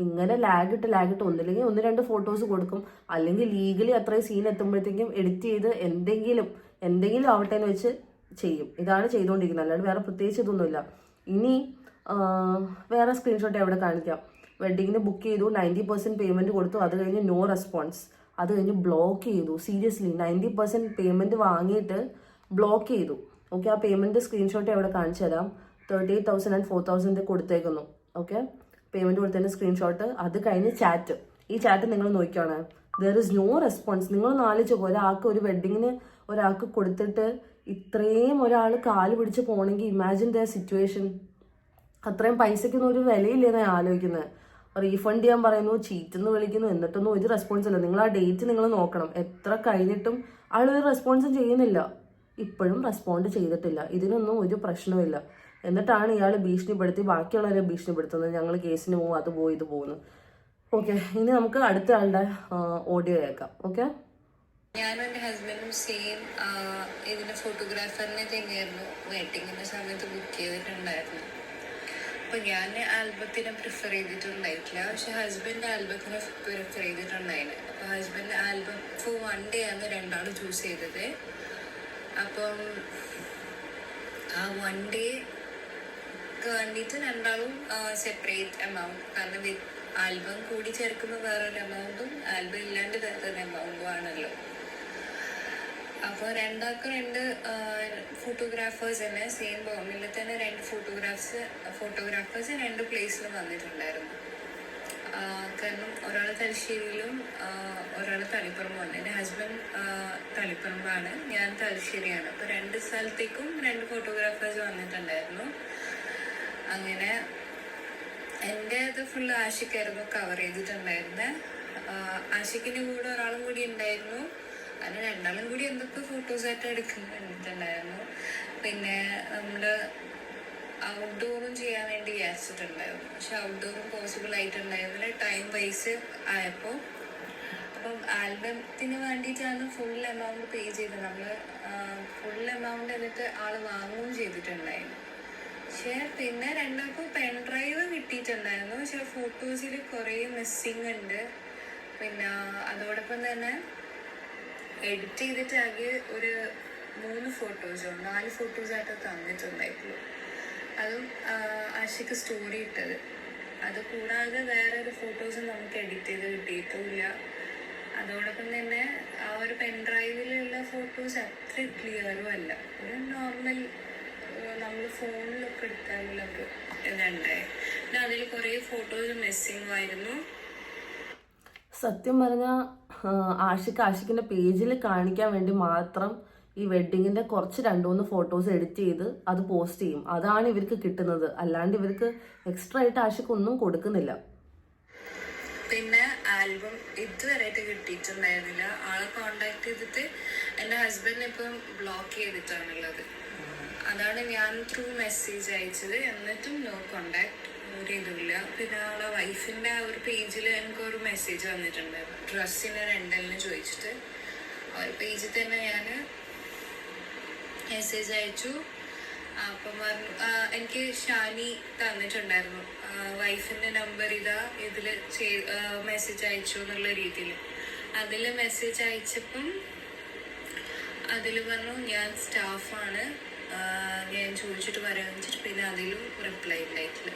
ഇങ്ങനെ ലാഗിട്ട് ഒന്നില്ലെങ്കിൽ 1-2 ഫോട്ടോസ് കൊടുക്കും, അല്ലെങ്കിൽ ലീഗലി അത്രയും സീൻ എത്തുമ്പോഴത്തേക്കും എഡിറ്റ് ചെയ്ത് എന്തെങ്കിലും ആവട്ടെ എന്ന് വെച്ച് ചെയ്യും. ഇതാണ് ചെയ്തുകൊണ്ടിരിക്കുന്നത്, അല്ലാണ്ട് വേറെ പ്രത്യേകിച്ച് ഇതൊന്നുമില്ല. ഇനി വേറെ സ്ക്രീൻഷോട്ട് എവിടെ കാണിക്കാം. വെഡിങ്ങിന് ബുക്ക് ചെയ്തു, 90% പേയ്മെൻറ്റ് കൊടുത്തു. അത് കഴിഞ്ഞ് നോ റെസ്പോൺസ്. അത് കഴിഞ്ഞ് ബ്ലോക്ക് ചെയ്തു. സീരിയസ്ലി 90% പേയ്മെൻറ്റ് വാങ്ങിയിട്ട് ബ്ലോക്ക് ചെയ്തു. ഓക്കെ, ആ പേയ്മെൻറ്റ് സ്ക്രീൻഷോട്ട് എവിടെ കാണിച്ചു തരാം. 38,000 and 4,000 കൊടുത്തേക്കുന്നു. ഓക്കെ, പേയ്മെൻറ്റ് കൊടുത്തതിൻ്റെ സ്ക്രീൻഷോട്ട്. അത് കഴിഞ്ഞ് ചാറ്റ്. ഈ ചാറ്റ് നിങ്ങൾ നോക്കിയാണ്, ദർ ഇസ് നോ റെസ്പോൺസ്. നിങ്ങളൊന്ന് ആലോചിച്ച് ഒരാൾക്ക് ഒരു വെഡിങ്ങിന് ഒരാൾക്ക് കൊടുത്തിട്ട് ഇത്രയും ഒരാൾ കാല് പിടിച്ച് പോകണമെങ്കിൽ ഇമാജിൻ ദ സിറ്റുവേഷൻ. അത്രയും പൈസയ്ക്കൊന്നും ഒരു വിലയില്ലെന്ന് ആലോചിക്കുന്നത്. റീഫണ്ട് ചെയ്യാൻ പറയുന്നു, ചീറ്റെന്ന് വിളിക്കുന്നു, എന്നിട്ടൊന്നും ഒരു റെസ്പോൺസ് ഇല്ല. നിങ്ങൾ ആ ഡേറ്റ് നിങ്ങൾ നോക്കണം. എത്ര കഴിഞ്ഞിട്ടും ആൾ ഒരു റെസ്പോൺസും ചെയ്യുന്നില്ല. ഇപ്പോഴും റെസ്പോണ്ട് ചെയ്തിട്ടില്ല. ഇതിനൊന്നും ഒരു പ്രശ്നവുമില്ല. എന്നിട്ടാണ് ഇയാൾ ഭീഷണിപ്പെടുത്തി ബാക്കിയുള്ളവരെ ഭീഷണിപ്പെടുത്തുന്നത്. ഞങ്ങൾ കേസിന് പോകും, അത് പോയി, ഇത് പോകുന്നു. ഓക്കെ, ഇനി നമുക്ക് അടുത്ത ആളുടെ ഓഡിയോ കേൾക്കാം. ഓക്കെ. ഞാനും എൻ്റെ ഹസ്ബൻഡും സെയിം ഇതിൻ്റെ ഫോട്ടോഗ്രാഫറിനെ തന്നെയായിരുന്നു വെഡിങ്ങിൻ്റെ സമയത്ത് ബുക്ക് ചെയ്തിട്ടുണ്ടായിരുന്നു. അപ്പോൾ ഞാൻ ആൽബത്തിനെ പ്രിഫർ ചെയ്തിട്ടുണ്ടായിട്ടില്ല, പക്ഷെ ഹസ്ബൻഡ് ആൽബത്തിനെ പ്രിഫർ ചെയ്തിട്ടുണ്ടായിരുന്നു. അപ്പോൾ ഹസ്ബൻഡ് ആൽബം ഫോർ 1 day ആണ് രണ്ടാളും ചൂസ് ചെയ്തത്. അപ്പം ആ 1 day വേണ്ടിയിട്ട് രണ്ടാളും സെപ്പറേറ്റ് എമൗണ്ട്, കാരണം ആൽബം കൂടി ചേർക്കുമ്പോൾ വേറൊരു എമൗണ്ടും ആൽബം ഇല്ലാണ്ട് വേറൊരു എമൗണ്ടും ആണല്ലോ. അപ്പോൾ രണ്ടാൾക്കും 2 ഫോട്ടോഗ്രാഫേഴ്സ് തന്നെ സെയിം ബോംബിൽ തന്നെ 2 ഫോട്ടോഗ്രാഫേഴ്സ് 2 പ്ലേസിൽ വന്നിട്ടുണ്ടായിരുന്നു. കാരണം ഒരാൾ തലശ്ശേരിയിലും ഒരാൾ തളിപ്പറമ്പുമാണ്. എൻ്റെ ഹസ്ബൻഡ് തളിപ്പറമ്പാണ്, ഞാൻ തലശ്ശേരിയാണ്. അപ്പോൾ 2 സ്ഥലത്തേക്കും 2 ഫോട്ടോഗ്രാഫേഴ്സ് വന്നിട്ടുണ്ടായിരുന്നു. അങ്ങനെ എൻ്റെ ഇത് ഫുള്ള് ആഷിക്കായിരുന്നു കവർ ചെയ്തിട്ടുണ്ടായിരുന്നത്. ആഷിക്കിൻ്റെ കൂടെ ഒരാളും കൂടി ഉണ്ടായിരുന്നു. അങ്ങനെ രണ്ടാളും കൂടി എന്തൊക്കെ ഫോട്ടോസായിട്ട് എടുക്കുന്നുണ്ടായിരുന്നു. പിന്നെ നമ്മൾ ഔട്ട്ഡോറും ചെയ്യാൻ വേണ്ടി വിചാരിച്ചിട്ടുണ്ടായിരുന്നു, പക്ഷെ ഔട്ട്ഡോറും പോസിബിൾ ആയിട്ടുണ്ടായിരുന്നില്ല ടൈം വൈസ് ആയപ്പോൾ. അപ്പം ആൽബത്തിന് വേണ്ടിയിട്ടാണ് ഫുൾ എമൗണ്ട് പേ ചെയ്തത്. നമ്മൾ ഫുൾ എമൗണ്ട് എന്നിട്ട് ആൾ വാങ്ങുകയും ചെയ്തിട്ടുണ്ടായിരുന്നു. പക്ഷേ പിന്നെ രണ്ടാൾക്കും പെൻ ഡ്രൈവ് കിട്ടിയിട്ടുണ്ടായിരുന്നു, പക്ഷെ ഫോട്ടോസിൽ കുറേ മിസ്സിങ് ഉണ്ട്. പിന്നെ അതോടൊപ്പം തന്നെ എഡിറ്റ് ചെയ്തിട്ട് ആകെ ഒരു 3 ഫോട്ടോസോ 4 ഫോട്ടോസായിട്ട് തന്നിട്ടുണ്ടായിട്ടുള്ളൂ. അതും ആഷിക്ക് സ്റ്റോറി ഇട്ടത്. അത് കൂടാതെ വേറെ ഒരു ഫോട്ടോസ് നമുക്ക് എഡിറ്റ് ചെയ്ത് കിട്ടിയിട്ടുമില്ല. അതോടൊപ്പം തന്നെ ആ ഒരു പെൻ ഡ്രൈവിലുള്ള ഫോട്ടോസ് അത്ര ക്ലിയറും അല്ല. ഒരു നോർമൽ നമ്മൾ ഫോണിലൊക്കെ എടുത്താലുള്ള ഒരു ഇതുണ്ടായി. പിന്നെ അതിൽ കുറേ ഫോട്ടോസ് മിസ്സിങ് ആയിരുന്നു. സത്യം പറഞ്ഞാൽ ആഷിക്കിന്റെ പേജിൽ കാണിക്കാൻ വേണ്ടി മാത്രം ഈ വെഡിങ്ങിന്റെ കുറച്ച് 2-3 ഫോട്ടോസ് എഡിറ്റ് ചെയ്ത് അത് പോസ്റ്റ് ചെയ്യും. അതാണ് ഇവർക്ക് കിട്ടുന്നത്. അല്ലാണ്ട് ഇവർക്ക് എക്സ്ട്രാ ആയിട്ട് ആഷിക്ക് ഒന്നും കൊടുക്കുന്നില്ല. പിന്നെ ആൽബം ഇതുവരെയായിട്ട് കിട്ടിയിട്ടുണ്ടായിരുന്നില്ല. ആളെ കോണ്ടാക്ട് ചെയ്തിട്ട് എൻ്റെ ഹസ്ബൻഡിനെ ഇപ്പം ബ്ലോക്ക് ചെയ്തിട്ടാണുള്ളത്. അതാണ് ഞാൻ ത്രൂ മെസ്സേജ് അയച്ചത്. എന്നിട്ടും നോ കോണ്ടാക്ട്, ഒരു ഇതുമില്ല. പിന്നെ ആളെ വൈഫിൻ്റെ ആ ഒരു പേജിൽ എനിക്കൊരു മെസ്സേജ് വന്നിട്ടുണ്ടായിരുന്നു ഡ്രസ്സിന് റെൻ്റലിന് ചോദിച്ചിട്ട്. ആ ഒരു പേജിൽ തന്നെ ഞാൻ മെസ്സേജ് അയച്ചു. അപ്പം പറഞ്ഞു, എനിക്ക് ഷാനി തന്നിട്ടുണ്ടായിരുന്നു വൈഫിൻ്റെ നമ്പർ ഇതാ, ഇതിൽ മെസ്സേജ് അയച്ചു എന്നുള്ള രീതിയിൽ. അതിൽ മെസ്സേജ് അയച്ചപ്പം അതിൽ പറഞ്ഞു ഞാൻ സ്റ്റാഫാണ്, ഞാൻ ചോദിച്ചിട്ട് പറയാമെന്ന് വെച്ചിട്ട്. പിന്നെ അതിലും റിപ്ലൈ ഉണ്ടായിട്ടില്ല.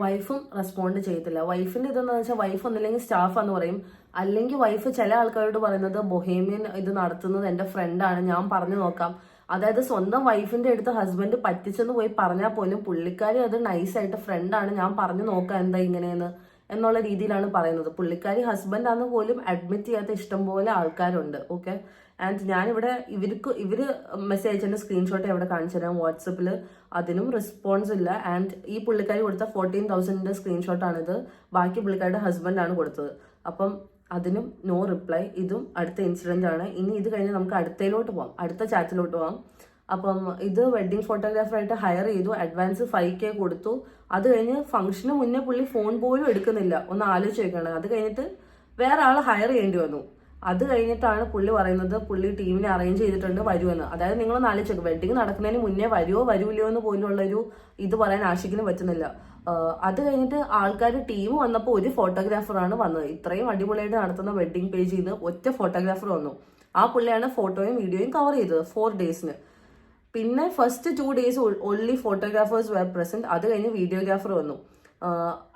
വൈഫും റെസ്പോണ്ട് ചെയ്തില്ല. വൈഫിന്റെ ഇതെന്ന് വെച്ചാൽ വൈഫ് ഒന്നില്ലെങ്കിൽ സ്റ്റാഫ് എന്ന് പറയും, അല്ലെങ്കിൽ വൈഫ് ചില ആൾക്കാരോട് പറയുന്നത് ബൊഹേമിയൻ ഇത് നടത്തുന്നത് എൻ്റെ ഫ്രണ്ടാണ്, ഞാൻ പറഞ്ഞു നോക്കാം. അതായത് സ്വന്തം വൈഫിന്റെ അടുത്ത് ഹസ്ബൻഡ് പറ്റിച്ചെന്ന് പോയി പറഞ്ഞാൽ പോലും പുള്ളിക്കാരി അത് നൈസായിട്ട് ഫ്രണ്ടാണ്, ഞാൻ പറഞ്ഞു നോക്കാം എന്താ ഇങ്ങനെയെന്ന് എന്നുള്ള രീതിയിലാണ് പറയുന്നത്. പുള്ളിക്കാരി ഹസ്ബൻഡാന്ന് പോലും അഡ്മിറ്റ് ചെയ്യാത്ത ഇഷ്ടംപോലെ ആൾക്കാരുണ്ട്. ഓക്കെ. ആൻഡ് ഞാനിവിടെ ഇവര് മെസ്സേജ് അയച്ചതിന്റെ സ്ക്രീൻഷോട്ട് എവിടെ കാണിച്ചു തരാം വാട്സപ്പിൽ. അതിനും റെസ്പോൺസ് ഇല്ല. ആൻഡ് ഈ പുള്ളിക്കാരി കൊടുത്ത 14,000 സ്ക്രീൻഷോട്ടാണിത്. ബാക്കി പുള്ളിക്കാരുടെ ഹസ്ബൻഡാണ് കൊടുത്തത്. അപ്പം അതിനും നോ റിപ്ലൈ. ഇതും അടുത്ത ഇൻസിഡന്റ് ആണ്. ഇനി ഇത് കഴിഞ്ഞ് നമുക്ക് അടുത്തയിലോട്ട് പോവാം, അടുത്ത ചാറ്റിലോട്ട് പോവാം. അപ്പം ഇത് വെഡിങ് ഫോട്ടോഗ്രാഫറായിട്ട് ഹയർ ചെയ്തു, അഡ്വാൻസ് 5K കൊടുത്തു. അത് കഴിഞ്ഞ് ഫംഗ്ഷന് മുന്നേ പുള്ളി ഫോൺ പോലും എടുക്കുന്നില്ല. ഒന്ന് ആലോചിച്ച് വെക്കണം. അത് കഴിഞ്ഞിട്ട് വേറെ ആൾ ഹയർ ചെയ്യേണ്ടി വന്നു. അത് കഴിഞ്ഞിട്ടാണ് പുള്ളി പറയുന്നത് പുള്ളി ടീമിനെ അറേഞ്ച് ചെയ്തിട്ടുണ്ട് വരുമെന്ന്. അതായത് നിങ്ങളൊന്ന് ആലോചിച്ച് വെക്കും, വെഡിങ് നടക്കുന്നതിന് മുന്നേ വരുമോ വരൂല്ലയോ എന്ന് പോലുള്ളൊരു ഇത് പറയാൻ ആഷിക്കിന് പറ്റുന്നില്ല. അത് കഴിഞ്ഞിട്ട് ആൾക്കാർ ടീം വന്നപ്പോൾ ഒരു ഫോട്ടോഗ്രാഫറാണ് വന്നത്. ഇത്രയും അടിപൊളിയായിട്ട് നടത്തുന്ന വെഡിങ് പേജിൽ നിന്ന് ഒറ്റ ഫോട്ടോഗ്രാഫർ വന്നു. ആ പുള്ളിയാണ് ഫോട്ടോയും വീഡിയോയും കവർ ചെയ്തത് 4 days. പിന്നെ first 2 days only photographers were present. അത് കഴിഞ്ഞ് വീഡിയോഗ്രാഫർ വന്നു.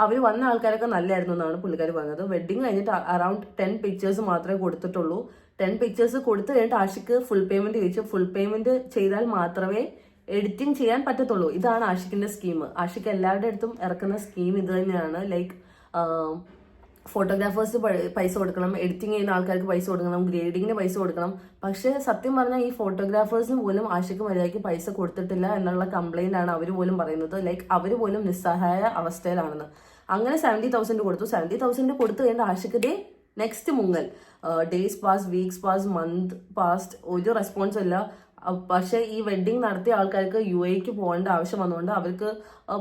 അവർ വന്ന ആൾക്കാരൊക്കെ നല്ലതായിരുന്നു എന്നാണ് പുള്ളിക്കാർ പറഞ്ഞത്. വെഡിങ് കഴിഞ്ഞിട്ട് അറൌണ്ട് 10 pictures മാത്രമേ കൊടുത്തിട്ടുള്ളൂ. 10 pictures കൊടുത്തു കഴിഞ്ഞിട്ട് ആഷിക്ക് ഫുൾ പേയ്മെന്റ് ചോദിച്ചു. ഫുൾ പേയ്മെന്റ് ചെയ്താൽ മാത്രമേ എഡിറ്റിംഗ് ചെയ്യാൻ പറ്റത്തുള്ളൂ. ഇതാണ് ആഷിക്കിന്റെ സ്കീം. ആഷിക്ക് എല്ലാവരുടെ അടുത്തും ഇറക്കുന്ന സ്കീം ഇത് തന്നെയാണ്. ലൈക്ക് ഫോട്ടോഗ്രാഫേഴ്സ് പൈസ കൊടുക്കണം, എഡിറ്റിംഗ് ചെയ്യുന്ന ആൾക്കാർക്ക് പൈസ കൊടുക്കണം, ഗ്രേഡിങ്ങിന് പൈസ കൊടുക്കണം. പക്ഷെ സത്യം പറഞ്ഞാൽ ഈ ഫോട്ടോഗ്രാഫേഴ്സിന് പോലും ആഷിക്ക് മര്യാദയ്ക്ക് പൈസ കൊടുത്തിട്ടില്ല എന്നുള്ള കംപ്ലൈന്റ് ആണ് അവർ പോലും പറയുന്നത്. ലൈക്ക് അവർ പോലും നിസ്സഹായ അവസ്ഥയിലാണെന്ന്. അങ്ങനെ 70,000 കൊടുത്തു. 70,000 കൊടുത്തു കഴിഞ്ഞാൽ ആഷിക്ക് നെക്സ്റ്റ് മുങ്ങൽ. Days pass, weeks pass, month past, ഒരു റെസ്പോൺസും ഇല്ല. പക്ഷെ ഈ വെഡിങ് നടത്തിയ ആൾക്കാർക്ക് UAE പോകേണ്ട ആവശ്യം വന്നുകൊണ്ട് അവർക്ക്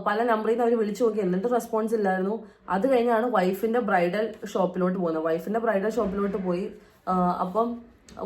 പല നമ്പറിൽ നിന്ന് അവർ വിളിച്ചു നോക്കി, എന്നിട്ട് റെസ്പോൺസ് ഇല്ലായിരുന്നു. അത് കഴിഞ്ഞാണ് വൈഫിന്റെ ബ്രൈഡൽ ഷോപ്പിലോട്ട് പോകുന്നത്. വൈഫിന്റെ ബ്രൈഡൽ ഷോപ്പിലോട്ട് പോയി. അപ്പം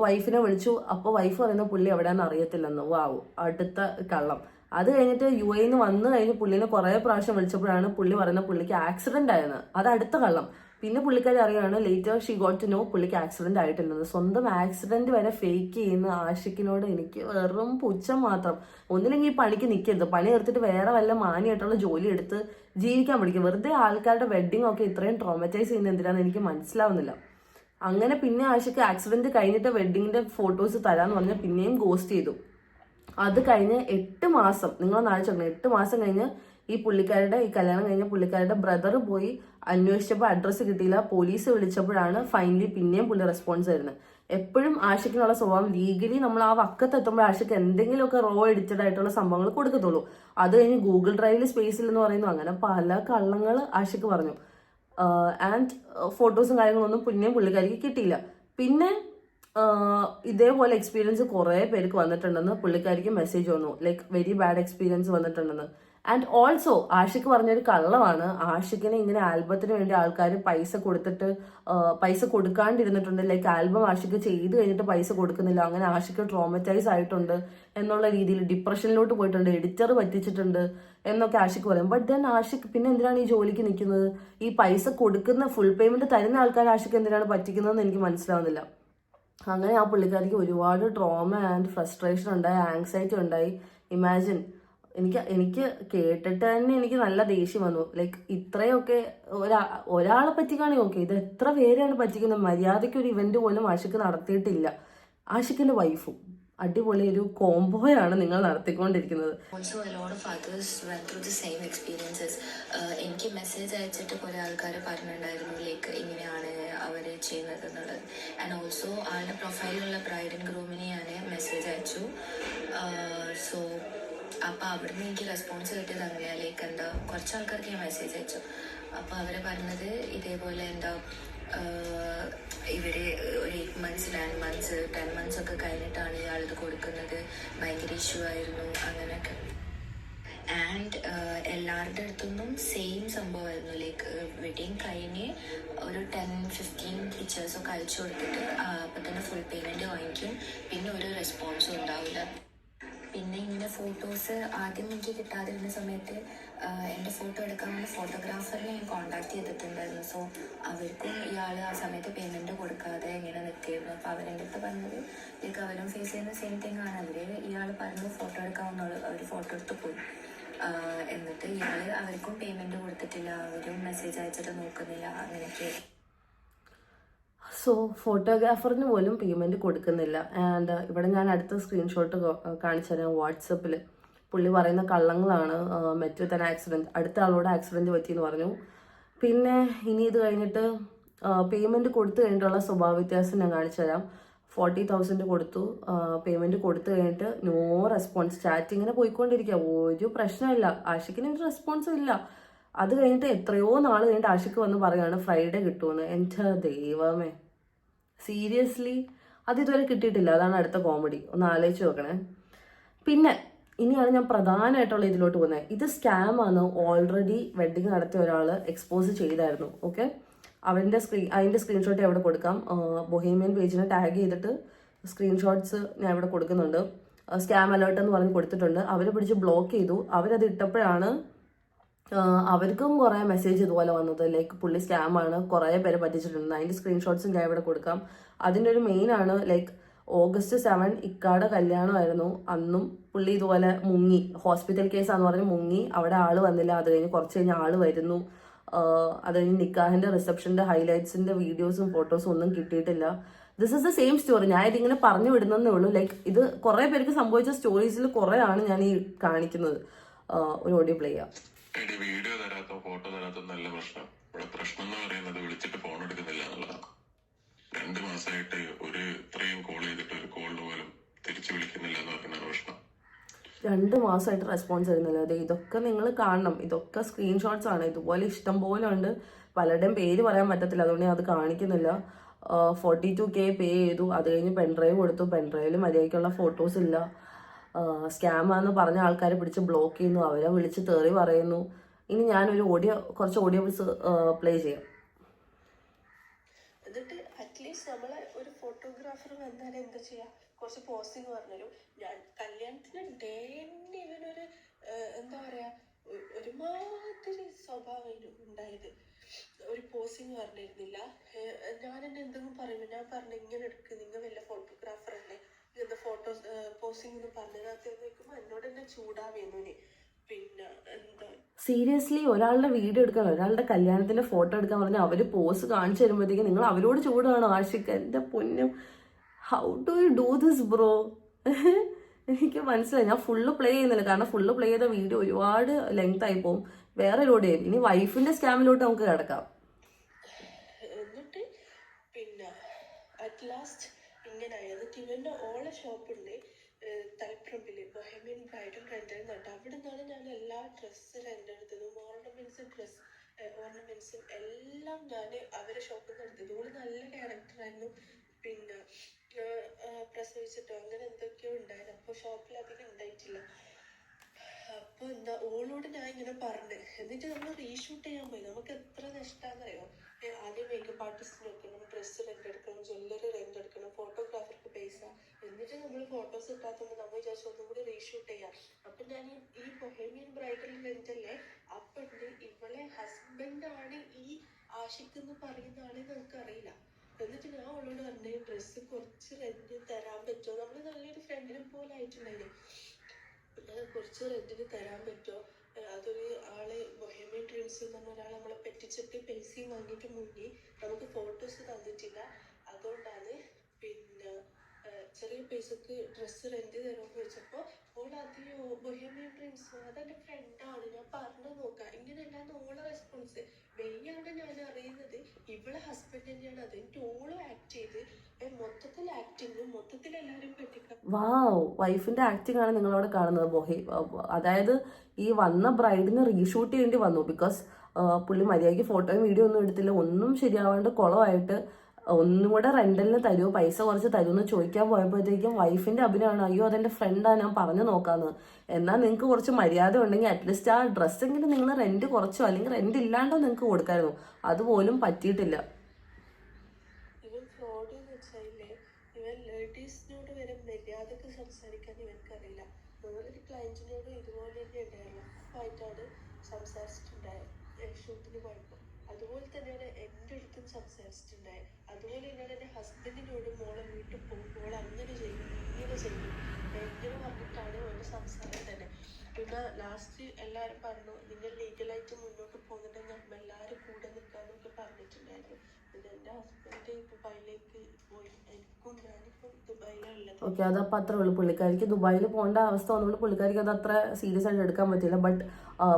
വൈഫിനെ വിളിച്ചു. അപ്പോൾ വൈഫ് പറയുന്ന പുള്ളി എവിടെയാണെന്ന് അറിയത്തില്ലെന്ന്. വാവ്, അടുത്ത കള്ളം. അത് കഴിഞ്ഞിട്ട് UAE വന്നു കഴിഞ്ഞ് പുള്ളിനെ കുറേ പ്രാവശ്യം വിളിച്ചപ്പോഴാണ് പുള്ളി പറയുന്നത് പുള്ളിക്ക് ആക്സിഡന്റ് ആയെന്ന്. അത് അടുത്ത കള്ളം. പിന്നെ പുള്ളിക്കാരി അറിയാണ്, later she got to know പുള്ളിക്ക് ആക്സിഡന്റ് ആയിട്ടില്ലെന്ന്. സ്വന്തം ആക്സിഡന്റ് വരെ ഫേക്ക് ചെയ്യുന്ന ആഷിക്കിനോട് എനിക്ക് വെറും പുച്ഛം മാത്രം. ഒന്നില്ലെങ്കിൽ ഈ പണിക്ക് നിൽക്കരുത്, പണി എടുത്തിട്ട് വേറെ വല്ല മാനിയായിട്ടുള്ള ജോലി എടുത്ത് ജീവിക്കാൻ പഠിക്കും. വെറുതെ ആൾക്കാരുടെ വെഡിങ് ഒക്കെ ഇത്രയും ട്രോമറ്റൈസ് ചെയ്യുന്ന എന്തിനാന്ന് എനിക്ക് മനസ്സിലാവുന്നില്ല. അങ്ങനെ പിന്നെ ആഷിക്ക് ആക്സിഡന്റ് കഴിഞ്ഞിട്ട് വെഡിങ്ങിന്റെ ഫോട്ടോസ് തരാന്ന് പറഞ്ഞാൽ പിന്നെയും ഗോസ്റ്റ് ചെയ്തു. അത് കഴിഞ്ഞ് 8 മാസം, നിങ്ങളൊന്ന് ആലോചിച്ച് നോക്കണം, 8 മാസം കഴിഞ്ഞ് ഈ കല്യാണം കഴിഞ്ഞ പുള്ളിക്കാരുടെ ബ്രദർ പോയി അന്വേഷിച്ചപ്പോൾ അഡ്രസ്സ് കിട്ടിയില്ല. പോലീസ് വിളിച്ചപ്പോഴാണ് ഫൈനലി പിന്നെയും പുള്ളി റെസ്പോൺസ് തരുന്നത്. എപ്പോഴും ആഷിക്കിനുള്ള സ്വഭാവം, ലീഗലി നമ്മൾ ആ വക്കത്തെത്തുമ്പോൾ ആഷിക്ക് എന്തെങ്കിലുമൊക്കെ എഡിറ്റഡ് ആയിട്ടുള്ള സംഭവങ്ങൾ കൊടുക്കത്തുള്ളൂ. അത് കഴിഞ്ഞ് ഗൂഗിൾ ഡ്രൈവിൽ സ്പേസ് ഇല്ലെന്ന് പറയുന്നു. അങ്ങനെ പല കള്ളങ്ങൾ ആഷിക്ക് പറഞ്ഞു. ആൻഡ് ഫോട്ടോസും കാര്യങ്ങളൊന്നും പിന്നെയും പുള്ളിക്കാരിക്ക് കിട്ടിയില്ല. പിന്നെ ഇതേപോലെ എക്സ്പീരിയൻസ് കുറേ പേർക്ക് വന്നിട്ടുണ്ടെന്ന് പുള്ളിക്കാരിക്ക് മെസ്സേജ് വന്നു, ലൈക്ക് വെരി ബാഡ് എക്സ്പീരിയൻസ് വന്നിട്ടുണ്ടെന്ന്. ആൻഡ് ഓൾസോ ആഷിക്ക് പറഞ്ഞൊരു കള്ളമാണ്, ആഷിക്കിനെ ഇങ്ങനെ ആൽബത്തിന് വേണ്ടി ആൾക്കാർ പൈസ കൊടുക്കാണ്ടിരുന്നിട്ടുണ്ട്. ലൈക്ക് ആൽബം ആഷിക്ക് ചെയ്ത് കഴിഞ്ഞിട്ട് പൈസ കൊടുക്കുന്നില്ല, അങ്ങനെ ആഷിക്ക് ട്രോമറ്റൈസ് ആയിട്ടുണ്ട് എന്നുള്ള രീതിയിൽ ഡിപ്രഷനിലോട്ട് പോയിട്ടുണ്ട്, എഡിറ്റർ പറ്റിച്ചിട്ടുണ്ട് എന്നൊക്കെ ആഷിക്ക് പറയും. ബട്ട് ദെൻ ആഷിക്ക് പിന്നെ എന്തിനാണ് ഈ ജോലിക്ക് നിൽക്കുന്നത്? ഈ പൈസ കൊടുക്കുന്ന ഫുൾ പേയ്മെന്റ് തരുന്ന ആൾക്കാർ ആഷിക്ക് എന്തിനാണ് പറ്റിക്കുന്നതെന്ന് എനിക്ക് മനസ്സിലാവുന്നില്ല. അങ്ങനെ ആ പുള്ളിക്കാരിക്ക് ഒരുപാട് ട്രോമ ആൻഡ് ഫ്രസ്ട്രേഷൻ ഉണ്ടായി, ആങ്സൈറ്റി ഉണ്ടായി. ഇമാജിൻ, എനിക്ക് കേട്ടിട്ട് തന്നെ എനിക്ക് നല്ല ദേഷ്യം വന്നു. ലൈക്ക് ഇത്രയൊക്കെ ഒരാളെ പറ്റിക്കാണെങ്കിൽ ഓക്കെ, ഇത് എത്ര പേരാണ് പറ്റിക്കുന്നത്? മര്യാദയ്ക്ക് ഒരു ഇവന്റ് പോലും ആഷിക്ക് നടത്തിയിട്ടില്ല. ആഷിക്കിന്റെ വൈഫും അടിപൊളി ഒരു കോംബോയാണ് നിങ്ങൾ നടത്തിക്കൊണ്ടിരിക്കുന്നത്. Also a lot of others went through the same experiences. എനിക്ക് മെസ്സേജ് അയച്ചിട്ട് കുറേ ആൾക്കാർ പറഞ്ഞിട്ടുണ്ടായിരുന്നു ലൈക്ക് ഇങ്ങനെയാണ് അവർ ചെയ്യുന്നത് എന്നുള്ളത്. ആൻഡ് ഓൾസോ ആളുടെ പ്രൊഫൈലിലുള്ള ബ്രൈഡ് ആൻഡ് ഗ്രൂമിനെ ഞാൻ മെസ്സേജ് അയച്ചു. സോ അപ്പോൾ അവിടുന്ന് എനിക്ക് റെസ്പോൺസ് കിട്ടിയത് അങ്ങനെയാണ്. ലൈക്ക് എന്താ കുറച്ച് ആൾക്കാർക്ക് ഞാൻ മെസ്സേജ് അയച്ചു. അപ്പോൾ അവർ പറഞ്ഞത് ഇതേപോലെ എന്താ ഇവർ ഒരു 8 months 9 months 10 months ഒക്കെ കഴിഞ്ഞിട്ടാണ് ഇയാളിത് കൊടുക്കുന്നത്, ഭയങ്കര ഇഷ്യൂ ആയിരുന്നു അങ്ങനെയൊക്കെ. ആൻഡ് എല്ലാവരുടെ അടുത്തൊന്നും സെയിം സംഭവമായിരുന്നു. ലൈക്ക് വെഡിങ് കഴിഞ്ഞ് ഒരു 10-15 പിക്ചേഴ്സൊക്കെ അയച്ചു കൊടുത്തിട്ട് അപ്പം തന്നെ ഫുൾ പേയ്മെൻറ്റ് വാങ്ങിക്കും, പിന്നെ ഒരു റെസ്പോൺസും ഉണ്ടാവില്ല. പിന്നെ ഇങ്ങനെ ഫോട്ടോസ് ആദ്യം എനിക്ക് കിട്ടാതിരുന്ന സമയത്ത് എൻ്റെ ഫോട്ടോ എടുക്കാൻ വേണ്ടി ഫോട്ടോഗ്രാഫറിനെ ഞാൻ കോൺടാക്ട് ചെയ്തിട്ടുണ്ടായിരുന്നു. സോ അവർക്കും ഇയാൾ ആ സമയത്ത് പേയ്മെൻറ്റ് കൊടുക്കാതെ ഇങ്ങനെ നിൽക്കുകയായിരുന്നു. അപ്പോൾ അവരെൻ്റെ അടുത്ത് പറഞ്ഞത് ലൈക്ക് അവരും ഫേസ് ചെയ്യുന്ന സെയിം തിങ് ആണ്. ഇയാൾ പറഞ്ഞു ഫോട്ടോ എടുക്കാവുന്നുള്ളൂ, അവർ ഫോട്ടോ എടുത്ത് പോയി. എന്നിട്ട് ഇയാൾ അവർക്കും പേയ്മെൻറ്റ് കൊടുത്തിട്ടില്ല, അവരും മെസ്സേജ് അയച്ചിട്ട് നോക്കുന്നില്ല, അങ്ങനെയൊക്കെ. സോ ഫോട്ടോഗ്രാഫറിന് പോലും പേയ്മെന്റ് കൊടുക്കുന്നില്ല. ആൻഡ് ഇവിടെ ഞാൻ അടുത്ത സ്ക്രീൻഷോട്ട് കാണിച്ചു തരാം. വാട്സപ്പിൽ പുള്ളി പറയുന്ന കള്ളങ്ങളാണ്. മെറ്റ് വിത്ത് ആൻ ആക്സിഡന്റ്, അടുത്ത ആളോട് ആക്സിഡന്റ് പറ്റിയെന്ന് പറഞ്ഞു. പിന്നെ ഇനി ഇത് കഴിഞ്ഞിട്ട് പേയ്മെന്റ് കൊടുത്തു കഴിഞ്ഞിട്ടുള്ള സ്വഭാവ വ്യത്യാസം ഞാൻ കാണിച്ചു തരാം. 40,000 കൊടുത്തു, പേയ്മെന്റ് കൊടുത്തു കഴിഞ്ഞിട്ട് നോ റെസ്പോൺസ്, ചാറ്റിങ്ങിനെ പോയിക്കൊണ്ടിരിക്കുക, ഒരു പ്രശ്നമില്ല, ആഷിക്കിന് ഒരു റെസ്പോൺസും ഇല്ല. അത് കഴിഞ്ഞിട്ട് എത്രയോ നാൾ കഴിഞ്ഞിട്ട് ആഷിക്ക് വന്ന് പറയുകയാണ് ഫ്രൈഡേ കിട്ടുമെന്ന്. എൻ്റെ ദൈവമേ, സീരിയസ്ലി അത് ഇതുവരെ കിട്ടിയിട്ടില്ല. അതാണ് അടുത്ത കോമഡി, ഒന്ന് ആലോചിച്ച് നോക്കണേ. പിന്നെ ഇനിയാണ് ഞാൻ പ്രധാനമായിട്ടുള്ള ഇതിലോട്ട് പോകുന്നത്. ഇത് സ്കാം ആണ്, ഓൾറെഡി വെഡിങ് നടത്തിയ ഒരാൾ എക്സ്പോസ് ചെയ്തായിരുന്നു. ഓക്കെ, അതിൻ്റെ സ്ക്രീൻഷോട്ട് ഞാൻ ഇവിടെ കൊടുക്കാം. ബൊഹേമിയൻ പേജിനെ ടാഗ് ചെയ്തിട്ട് സ്ക്രീൻഷോട്ട്സ് ഞാൻ ഇവിടെ കൊടുക്കുന്നുണ്ട്. സ്കാം അലേർട്ട് എന്ന് പറഞ്ഞ് കൊടുത്തിട്ടുണ്ട്. അവരെ പിടിച്ച് ബ്ലോക്ക് ചെയ്തു. അവരത് ഇട്ടപ്പോഴാണ് അവർക്കും കുറേ മെസ്സേജ് ഇതുപോലെ വന്നത്, ലൈക്ക് പുള്ളി സ്കാമാണ്, കുറേ പേരെ പറ്റിച്ചിട്ടുണ്ട്. അതിൻ്റെ സ്ക്രീൻഷോട്ട്സും ഞാൻ ഇവിടെ കൊടുക്കാം. അതിൻ്റെ ഒരു മെയിൻ ആണ് ലൈക്ക് August 7 ഇക്കാടെ കല്യാണമായിരുന്നു. അന്നും പുള്ളി ഇതുപോലെ മുങ്ങി, ഹോസ്പിറ്റൽ കേസാന്ന് പറഞ്ഞ് മുങ്ങി. അവിടെ ആള് വന്നില്ല. അത് കഴിഞ്ഞ് കുറച്ച് കഴിഞ്ഞ് ആള് വരുന്നു. അത് കഴിഞ്ഞ് നിക്കാഹിന്റെ റിസപ്ഷന്റെ ഹൈലൈറ്റ്സിന്റെ വീഡിയോസും ഫോട്ടോസും ഒന്നും കിട്ടിയിട്ടില്ല. This is the same story. ഞാൻ ഇതിങ്ങനെ പറഞ്ഞു വിടുന്നതേ ഉള്ളൂ. ലൈക്ക് ഇത് കുറെ പേർക്ക് സംഭവിച്ച സ്റ്റോറീസിൽ കുറെ ആണ് ഞാൻ ഈ കാണിക്കുന്നത്. ഒരു ഓഡിയോ പ്ലേ ചെയ്യാം. വീഡിയോ തരാത്ത ഫോട്ടോ തരാത്ത നല്ല പ്രശ്നം. ഇവിടെ പ്രശ്നം എന്ന് പറയുന്നത് വിളിച്ചിട്ട് ഫോൺ എടുക്കുന്നില്ല എന്നുള്ളതാണ്. 2 മാസമായിട്ട് ഒരു ഇത്രയും കോൾ ചെയ്തിട്ട് ഒരു കോളിന് പോലും തിരിച്ചു വിളിക്കുന്നില്ല എന്ന് പറയുന്നതാണ് പ്രശ്നം. 2 മാസമായിട്ട് റെസ്പോൺസ് തരുന്നില്ല. അതെ, ഇതൊക്കെ നിങ്ങൾ കാണണം. ഇതൊക്കെ സ്ക്രീൻഷോട്ട്സ് ആണ്. ഇതുപോലെ ഇഷ്ടം പോലെ ഉണ്ട്. പലരുടെയും പേര് പറയാൻ പറ്റത്തില്ല, അതുകൊണ്ട് ഞാൻ അത് കാണിക്കുന്നില്ല. 42K പേ ചെയ്തു. അത് കഴിഞ്ഞ് പെൻഡ്രൈവ് കൊടുത്തു. പെൻഡ്രൈവിൽ മര്യാദയ്ക്കുള്ള ഫോട്ടോസ് ഇല്ല. സ്കാമാന്ന് പറഞ്ഞ ആൾക്കാരെ പിടിച്ച് ബ്ലോക്ക് ചെയ്യുന്നു, അവരെ വിളിച്ച് തെറി പറയുന്നു. ഇനി ഞാനൊരു കുറച്ച് ഓഡിയോസ് പ്ലേ ചെയ്യാം. എന്നിട്ട് അറ്റ്ലീസ്റ്റ് നമ്മളെ ഒരു ഫോട്ടോഗ്രാഫർ വന്നാൽ എന്താ ചെയ്യാ, കുറച്ച് പോസിങ് പറഞ്ഞുതരും. ഞാൻ കല്യാണത്തിന് ഡേന്നെ ഇവനൊരു എന്താ പറയാ, ഒരുമാതിരി സ്വഭാവം ഉണ്ടായത്. ഒരു പോസിങ് പറഞ്ഞിരുന്നില്ല. ഞാൻ എന്നെ എന്തെങ്കിലും പറയുമ്പോൾ ഞാൻ പറഞ്ഞു ഇങ്ങനെ എടുക്ക്, നിങ്ങൾ വല്ല ഫോട്ടോഗ്രാഫർ അല്ലേ, ഇങ്ങനത്തെ ഫോട്ടോസ് പോസിങ് എന്ന് പറഞ്ഞതിനകത്ത് നോക്കുമ്പോൾ എന്നോട് എന്നെ ചൂടാവേന്നു. പിന്നെ എന്താ സീരിയസ്ലി ഒരാളുടെ വീഡിയോ എടുക്കാൻ, ഒരാളുടെ കല്യാണത്തിന്റെ ഫോട്ടോ എടുക്കാൻ പറഞ്ഞാൽ അവര് പോസ് കാണിച്ചു തരുമ്പോഴത്തേക്കും നിങ്ങൾ അവരോട് ചൂടാണോ ആഷിക്ക്? എൻ്റെ പൊന്നും, how do you do this bro? എനിക്ക് മനസ്സിലായി. ഞാൻ ഫുള്ള് പ്ലേ ചെയ്യുന്നില്ല, കാരണം ഫുള്ള് പ്ലേ ചെയ്ത വീഡിയോ ഒരുപാട് ലെങ്ത് ആയി പോകും. വേറെ ലോഡ് ചെയ്യും. ഇനി വൈഫിന്റെ സ്കാമിലോട്ട് നമുക്ക് കിടക്കാം. എന്നിട്ട് പിന്നെ അറ്റ് ലാസ്റ്റ് ഇങ്ങനെ എന്നിട്ട് ഇവന്റെ ഓളെ ഷോപ്പുണ്ട് തലപ്പറമ്പില്, ബൊഹേമിയൻ ബ്രൈഡൽ റെന്റൽ എന്നിട്ട് അവിടെ നിന്നാണ് ഞാൻ എല്ലാ ഡ്രസ്സ് റെന്റ് എടുത്തതും ഓർണമെന്റ്സും എല്ലാം ഞാൻ അവരെ ഷോപ്പിൽ നിന്ന് എടുത്തത്. ഓള് നല്ല ക്യാരക്ടറായിരുന്നു. പിന്നെ പ്രസവിച്ചിട്ടോ അങ്ങനെ എന്തൊക്കെയോ ഉണ്ടായിരുന്നു. അപ്പോൾ ഷോപ്പിൽ അധികം ഉണ്ടായിട്ടില്ല. അപ്പോൾ എന്താ ഓളോട് ഞാൻ ഇങ്ങനെ പറഞ്ഞു. എന്നിട്ട് നമ്മൾ റീഷൂട്ട് ചെയ്യാൻ പോയി. നമുക്ക് എത്ര നഷ്ടമാണെന്നറിയോ? ആദ്യം മേക്കപ്പ് ആർട്ടിസ്റ്റിന് എടുക്കണം, ഡ്രസ്സ് റെന്റ് എടുക്കണം, ജ്വല്ലറി റെന്റ് എടുക്കണം, ഫോട്ടോഗ്രാഫർക്ക് പൈസ. എന്നിട്ട് നമ്മൾ ഫോട്ടോസ് ഇട്ടാത്തപ്പോൾ നമ്മൾ വിചാരിച്ചു ഒന്നും കൂടി റീഷൂട്ട് ചെയ്യാം. അപ്പം ഞാൻ ഈ ബൊഹേമിയൻ ബ്രൈഡൽ റെന്റല്ലേ, അപ്പം ഇവളെ ഹസ്ബൻഡാണ് ഈ ആഷിഖ് എന്ന് പറയുന്ന ആളെന്ന് നമുക്കറിയില്ല. എന്നിട്ട് ഞാൻ അവളോട് പറഞ്ഞു ഡ്രസ്സ് കുറച്ച് റെന്റ് തരാൻ പറ്റുമോ, നമ്മൾ നല്ലൊരു ഫ്രണ്ടിനെ പോലെ ആയിട്ടുണ്ടായിരുന്നു, കുറച്ച് റെന്റിന് തരാൻ പറ്റുമോ? അതൊരു ആള് ബൊഹേമിയൻ ഡ്രീംസ് എന്ന് പറഞ്ഞ ഒരാൾ നമ്മളെ പറ്റിച്ചിട്ട് പൈസയും വാങ്ങിയിട്ട് മുങ്ങി, നമുക്ക് ഫോട്ടോസ് തന്നിട്ടില്ല. അതുകൊണ്ടാണ് പിന്നെ ചെറിയ പൈസക്ക് ഡ്രസ്സ് റെന്റ് തരുമെന്ന് വെച്ചപ്പോൾ ഓൾ അതെയോ ബൊഹേമിയൻ ഡ്രീംസ് അതെൻ്റെ ഫ്രണ്ടാണ്, ഞാൻ പറഞ്ഞു നോക്കാം, ഇങ്ങനെയല്ലാന്ന് ഓളെ റെസ്പോൺസ്. മെയ്യാണ് ഞാൻ അറിയുന്നത് ഇവളെ ഹസ്ബൻഡ് തന്നെയാണ്. അതെനിക്ക് ഓളും ആക്ട് ചെയ്ത് മൊത്തത്തിൽ ആക്ടിങ്ങും മൊത്തത്തിൽ എല്ലാവരും പറ്റിക്കാം. വാവ്, വൈഫിന്റെ ആക്ടിങ് ആണ് നിങ്ങളവിടെ കാണുന്നത്. അതായത് ഈ വന്ന ബ്രൈഡിന് റീഷൂട്ട് ചെയ്യേണ്ടി വന്നു. ബിക്കോസ് പുള്ളി മര്യാദയ്ക്ക് ഫോട്ടോയും വീഡിയോ ഒന്നും എടുത്തില്ല. ഒന്നും ശരിയാവാണ്ട് കുളമായിട്ട് ഒന്നും കൂടെ റെന്റലിന് തരുമോ, പൈസ കുറച്ച് തരുമെന്ന് ചോദിക്കാൻ പോയപ്പോഴത്തേക്കും വൈഫിന്റെ അഭിനയമാണ്, അയ്യോ അതെന്റെ ഫ്രണ്ടാണ്, ഞാൻ പറഞ്ഞു നോക്കാന്ന്. എന്നാൽ നിങ്ങൾക്ക് കുറച്ച് മര്യാദ ഉണ്ടെങ്കിൽ അറ്റ്ലീസ്റ്റ് ആ ഡ്രസ്സെങ്കിലും നിങ്ങൾ റെന്റ് കുറച്ചോ അല്ലെങ്കിൽ റെന്റ് ഇല്ലാണ്ടോ നിങ്ങൾക്ക് കൊടുക്കായിരുന്നു. അതുപോലും പറ്റിയിട്ടില്ല. ഇവൻ ഫ്രോഡ് എന്ന് വെച്ചാലേ, ഇവൻ ലേഡീസിനോട് വരെ മര്യാദക്ക് സംസാരിക്കാൻ ഇവൻക്കറിയില്ല. നമ്മളൊരു ക്ലയന്റിനോട് ഇതുപോലെ തന്നെ ഉണ്ടായിരുന്നു, ആയിട്ടാണ് സംസാരിച്ചിട്ടുണ്ടായത് ഷൂട്ടിന് പോയപ്പോൾ. അതുപോലെ തന്നെയാണ് എൻ്റെ അടുത്തും സംസാരിച്ചിട്ടുണ്ടായത്. അതുപോലെ തന്നെയാണ് എൻ്റെ ഹസ്ബൻഡിനോടും മോളെ വീട്ടിൽ പോകുമ്പോൾ അങ്ങനെ ചെയ്യും ഇങ്ങനെ ചെയ്യും എങ്ങനെ പറഞ്ഞിട്ടാണ് അവൻ്റെ സംസാരം തന്നെ. പിന്നെ ലാസ്റ്റ് എല്ലാവരും പറഞ്ഞു നിങ്ങൾ ലീഗലായിട്ട് മുന്നോട്ട് പോകുന്നുണ്ടെങ്കിൽ നമ്മൾ എല്ലാവരും കൂടെ നിൽക്കാമെന്നൊക്കെ പറഞ്ഞിട്ടുണ്ടായിരുന്നു. പിന്നെ എൻ്റെ ഹസ്ബൻഡ് ദുബായിലേക്ക് പോയി, എനിക്കും ഞാനിപ്പം ദുബായിലുള്ളത്. ഓക്കെ, അതപ്പോൾ അത്രേ ഉള്ളൂ. പുള്ളിക്കാരിക്ക് ദുബായിൽ പോകേണ്ട അവസ്ഥ വന്നുകൊണ്ട് പുള്ളിക്കാരിക്ക് അത് അത്ര സീരിയസ് ആയിട്ട് എടുക്കാൻ പറ്റില്ല. ബട്ട്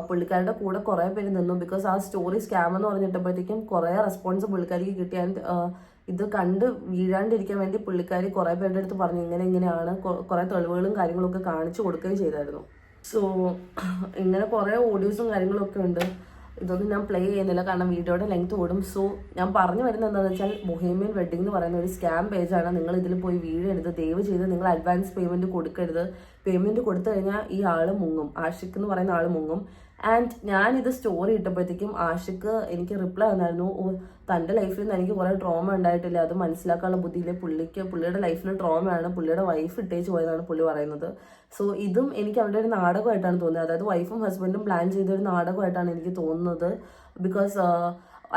പുള്ളിക്കാരുടെ കൂടെ കുറേ പേര് നിന്നു. ബിക്കോസ് ആ സ്റ്റോറി സ്കാം എന്ന് പറഞ്ഞിട്ടപ്പോഴത്തേക്കും കുറേ റെസ്പോൺസ് പുള്ളിക്കാരിക്ക് കിട്ടി. ആൻഡ് ഇത് കണ്ട് വീഴാണ്ടിരിക്കാൻ വേണ്ടി പുള്ളിക്കാരി കുറേ പേരുടെ അടുത്ത് പറഞ്ഞു ഇങ്ങനെയാണ്, കുറേ തെളിവുകളും കാര്യങ്ങളൊക്കെ കാണിച്ചു കൊടുക്കുകയും ചെയ്തായിരുന്നു. സോ ഇങ്ങനെ കുറേ ഓഡിയോസും കാര്യങ്ങളൊക്കെ ഉണ്ട്. ഇതൊന്നും ഞാൻ പ്ലേ ചെയ്യുന്നില്ല, കാരണം വീഡിയോയുടെ ലെങ്ത് ഓടും. സോ ഞാൻ പറഞ്ഞു വരുന്നത് എന്താണെന്ന് വെച്ചാൽ, ബൊഹേമിയൻ വെഡിങ് എന്ന് പറയുന്ന ഒരു സ്കാം പേജാണ്. നിങ്ങൾ ഇതിൽ പോയി വീഴരുത്. ദയവ് ചെയ്ത് നിങ്ങൾ അഡ്വാൻസ് പേയ്മെന്റ് കൊടുക്കരുത്. പേയ്മെന്റ് കൊടുത്തു കഴിഞ്ഞാൽ ഈ ആള് മുങ്ങും, ആഷിഖ് എന്ന് പറയുന്ന ആള് മുങ്ങും. ആൻഡ് ഞാനിത് സ്റ്റോറി ഇട്ടപ്പോഴത്തേക്കും ആഷിഖ് എനിക്ക് റിപ്ലൈ തന്നായിരുന്നു, തൻ്റെ ലൈഫിൽ നിന്ന് എനിക്ക് കുറേ ട്രോമ ഉണ്ടായിട്ടില്ല, അത് മനസ്സിലാക്കാനുള്ള ബുദ്ധിയില്ല, പുള്ളിയുടെ ലൈഫിൽ ട്രോമയാണ്, പുള്ളിയുടെ വൈഫ് ഇട്ടേച്ച് പോയതാണ് പുള്ളി പറയുന്നത്. സോ ഇതും എനിക്ക് അവരുടെ ഒരു നാടകമായിട്ടാണ് തോന്നുന്നത്. അതായത് വൈഫും ഹസ്ബൻഡും പ്ലാൻ ചെയ്തൊരു നാടകമായിട്ടാണ് എനിക്ക് തോന്നുന്നത്. ബിക്കോസ്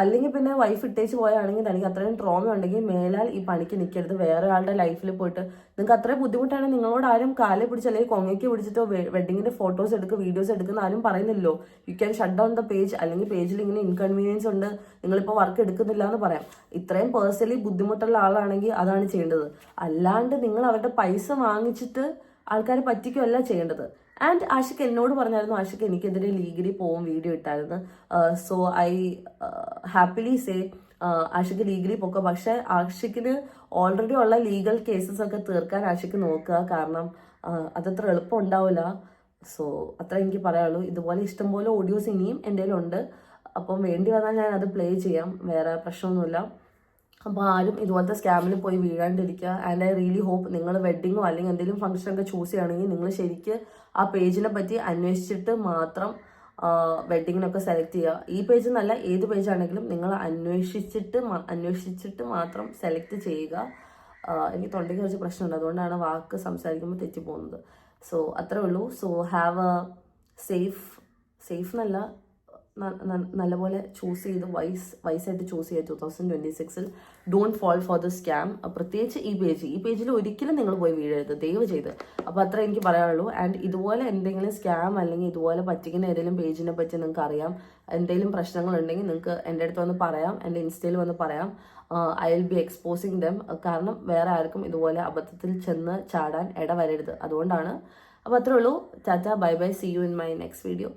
അല്ലെങ്കിൽ പിന്നെ വൈഫ് ഇട്ടേച്ച് പോയാണെങ്കിൽ തനിക്ക് അത്രയും ട്രോമ ഉണ്ടെങ്കിൽ മേലാൽ ഈ പണിക്ക് നിൽക്കരുത്. വേറെ ആളുടെ ലൈഫിൽ പോയിട്ട് നിങ്ങൾക്ക് അത്രയും ബുദ്ധിമുട്ടാണെങ്കിൽ നിങ്ങളോട് ആരും കാലെ പിടിച്ച് അല്ലെങ്കിൽ കൊങ്ങയ്ക്ക് പിടിച്ചിട്ടോ വെഡിങ്ങിന്റെ ഫോട്ടോസ് എടുക്കുക, വീഡിയോസ് എടുക്കുന്ന ആരും പറയുന്നില്ലല്ലോ. You can shut down the page, അല്ലെങ്കിൽ പേജിൽ ഇങ്ങനെ ഇൻകൺവീനിയൻസ് ഉണ്ട്, നിങ്ങളിപ്പോൾ വർക്ക് എടുക്കുന്നില്ല എന്ന് പറയാം. ഇത്രയും പേഴ്സണലി ബുദ്ധിമുട്ടുള്ള ആളാണെങ്കിൽ അതാണ് ചെയ്യേണ്ടത്. അല്ലാണ്ട് നിങ്ങൾ അവരുടെ പൈസ വാങ്ങിച്ചിട്ട് ആൾക്കാരെ പറ്റിക്കുകയല്ല ചെയ്യേണ്ടത്. ആൻഡ് ആഷിഖ് എന്നോട് പറഞ്ഞായിരുന്നു, ആഷിഖ് എനിക്കെതിരെ ലീഗലി പോവും വീഡിയോ ഇട്ടായിരുന്നു. So I happily say Ashiq legally പോക്കുക. പക്ഷെ ആഷിഖിന് ഓൾറെഡി ഉള്ള ലീഗൽ കേസസ് ഒക്കെ തീർക്കാൻ ആഷിഖ് നോക്കുക, കാരണം അതത്ര എളുപ്പം ഉണ്ടാവില്ല. സോ അത്ര എനിക്ക് പറയാനുള്ളൂ. ഇതുപോലെ ഇഷ്ടംപോലെ ഓഡിയോസ് ഇനിയും എൻ്റെ കയ്യിലുണ്ട്. അപ്പം വേണ്ടി വന്നാൽ ഞാൻ അത് പ്ലേ ചെയ്യാം, വേറെ പ്രശ്നമൊന്നുമില്ല. അപ്പോൾ ആരും ഇതുപോലത്തെ സ്കാമിൽ പോയി വീഴാണ്ടിരിക്കുക. ആൻഡ് ഐ റിയലി ഹോപ്പ് നിങ്ങൾ വെഡ്ഡിങ്ങോ അല്ലെങ്കിൽ എന്തെങ്കിലും ഫംഗ്ഷനൊക്കെ ചൂസ് ചെയ്യുകയാണെങ്കിൽ നിങ്ങൾ ശരിക്ക് ആ പേജിനെ പറ്റി അന്വേഷിച്ചിട്ട് മാത്രം വെഡ്ഡിങ്ങിനൊക്കെ സെലക്ട് ചെയ്യുക. ഈ പേജ് എന്നല്ല, ഏത് പേജാണെങ്കിലും നിങ്ങൾ അന്വേഷിച്ചിട്ട് മാത്രം സെലക്ട് ചെയ്യുക. എനിക്ക് തൊണ്ടയ്ക്ക് കുറച്ച് പ്രശ്നമുണ്ട്, അതുകൊണ്ടാണ് വാക്ക് സംസാരിക്കുമ്പോൾ തെറ്റി പോകുന്നത്. സോ അത്രേ ഉള്ളൂ. സോ ഹാവ് എ സേഫ് എന്നല്ല, നല്ലപോലെ ചൂസ് ചെയ്ത് വൈസായിട്ട് ചൂസ് ചെയ്യുക 2026. Don't fall for the scam. പ്രത്യേകിച്ച് ഈ പേജിൽ ഒരിക്കലും നിങ്ങൾ പോയി വീഴരുത്, ദയവ് ചെയ്ത്. അപ്പോൾ അത്ര എനിക്ക് പറയാനുള്ളൂ. ആൻഡ് ഇതുപോലെ എന്തെങ്കിലും സ്കാം അല്ലെങ്കിൽ ഇതുപോലെ പറ്റിക്കുന്ന ഏതെങ്കിലും പേജിനെ പറ്റി നിങ്ങൾക്ക് അറിയാം, എന്തെങ്കിലും പ്രശ്നങ്ങളുണ്ടെങ്കിൽ നിങ്ങൾക്ക് എൻ്റെ അടുത്ത് വന്ന് പറയാം, എൻ്റെ ഇൻസ്റ്റയിൽ വന്ന് പറയാം. I will be exposing dum. കാരണം വേറെ ആർക്കും ഇതുപോലെ അബദ്ധത്തിൽ ചെന്ന് ചാടാൻ ഇടവരരുത്, അതുകൊണ്ടാണ്. അപ്പോൾ അത്രേ ഉള്ളൂ. Tata, bye bye, see you in my next video.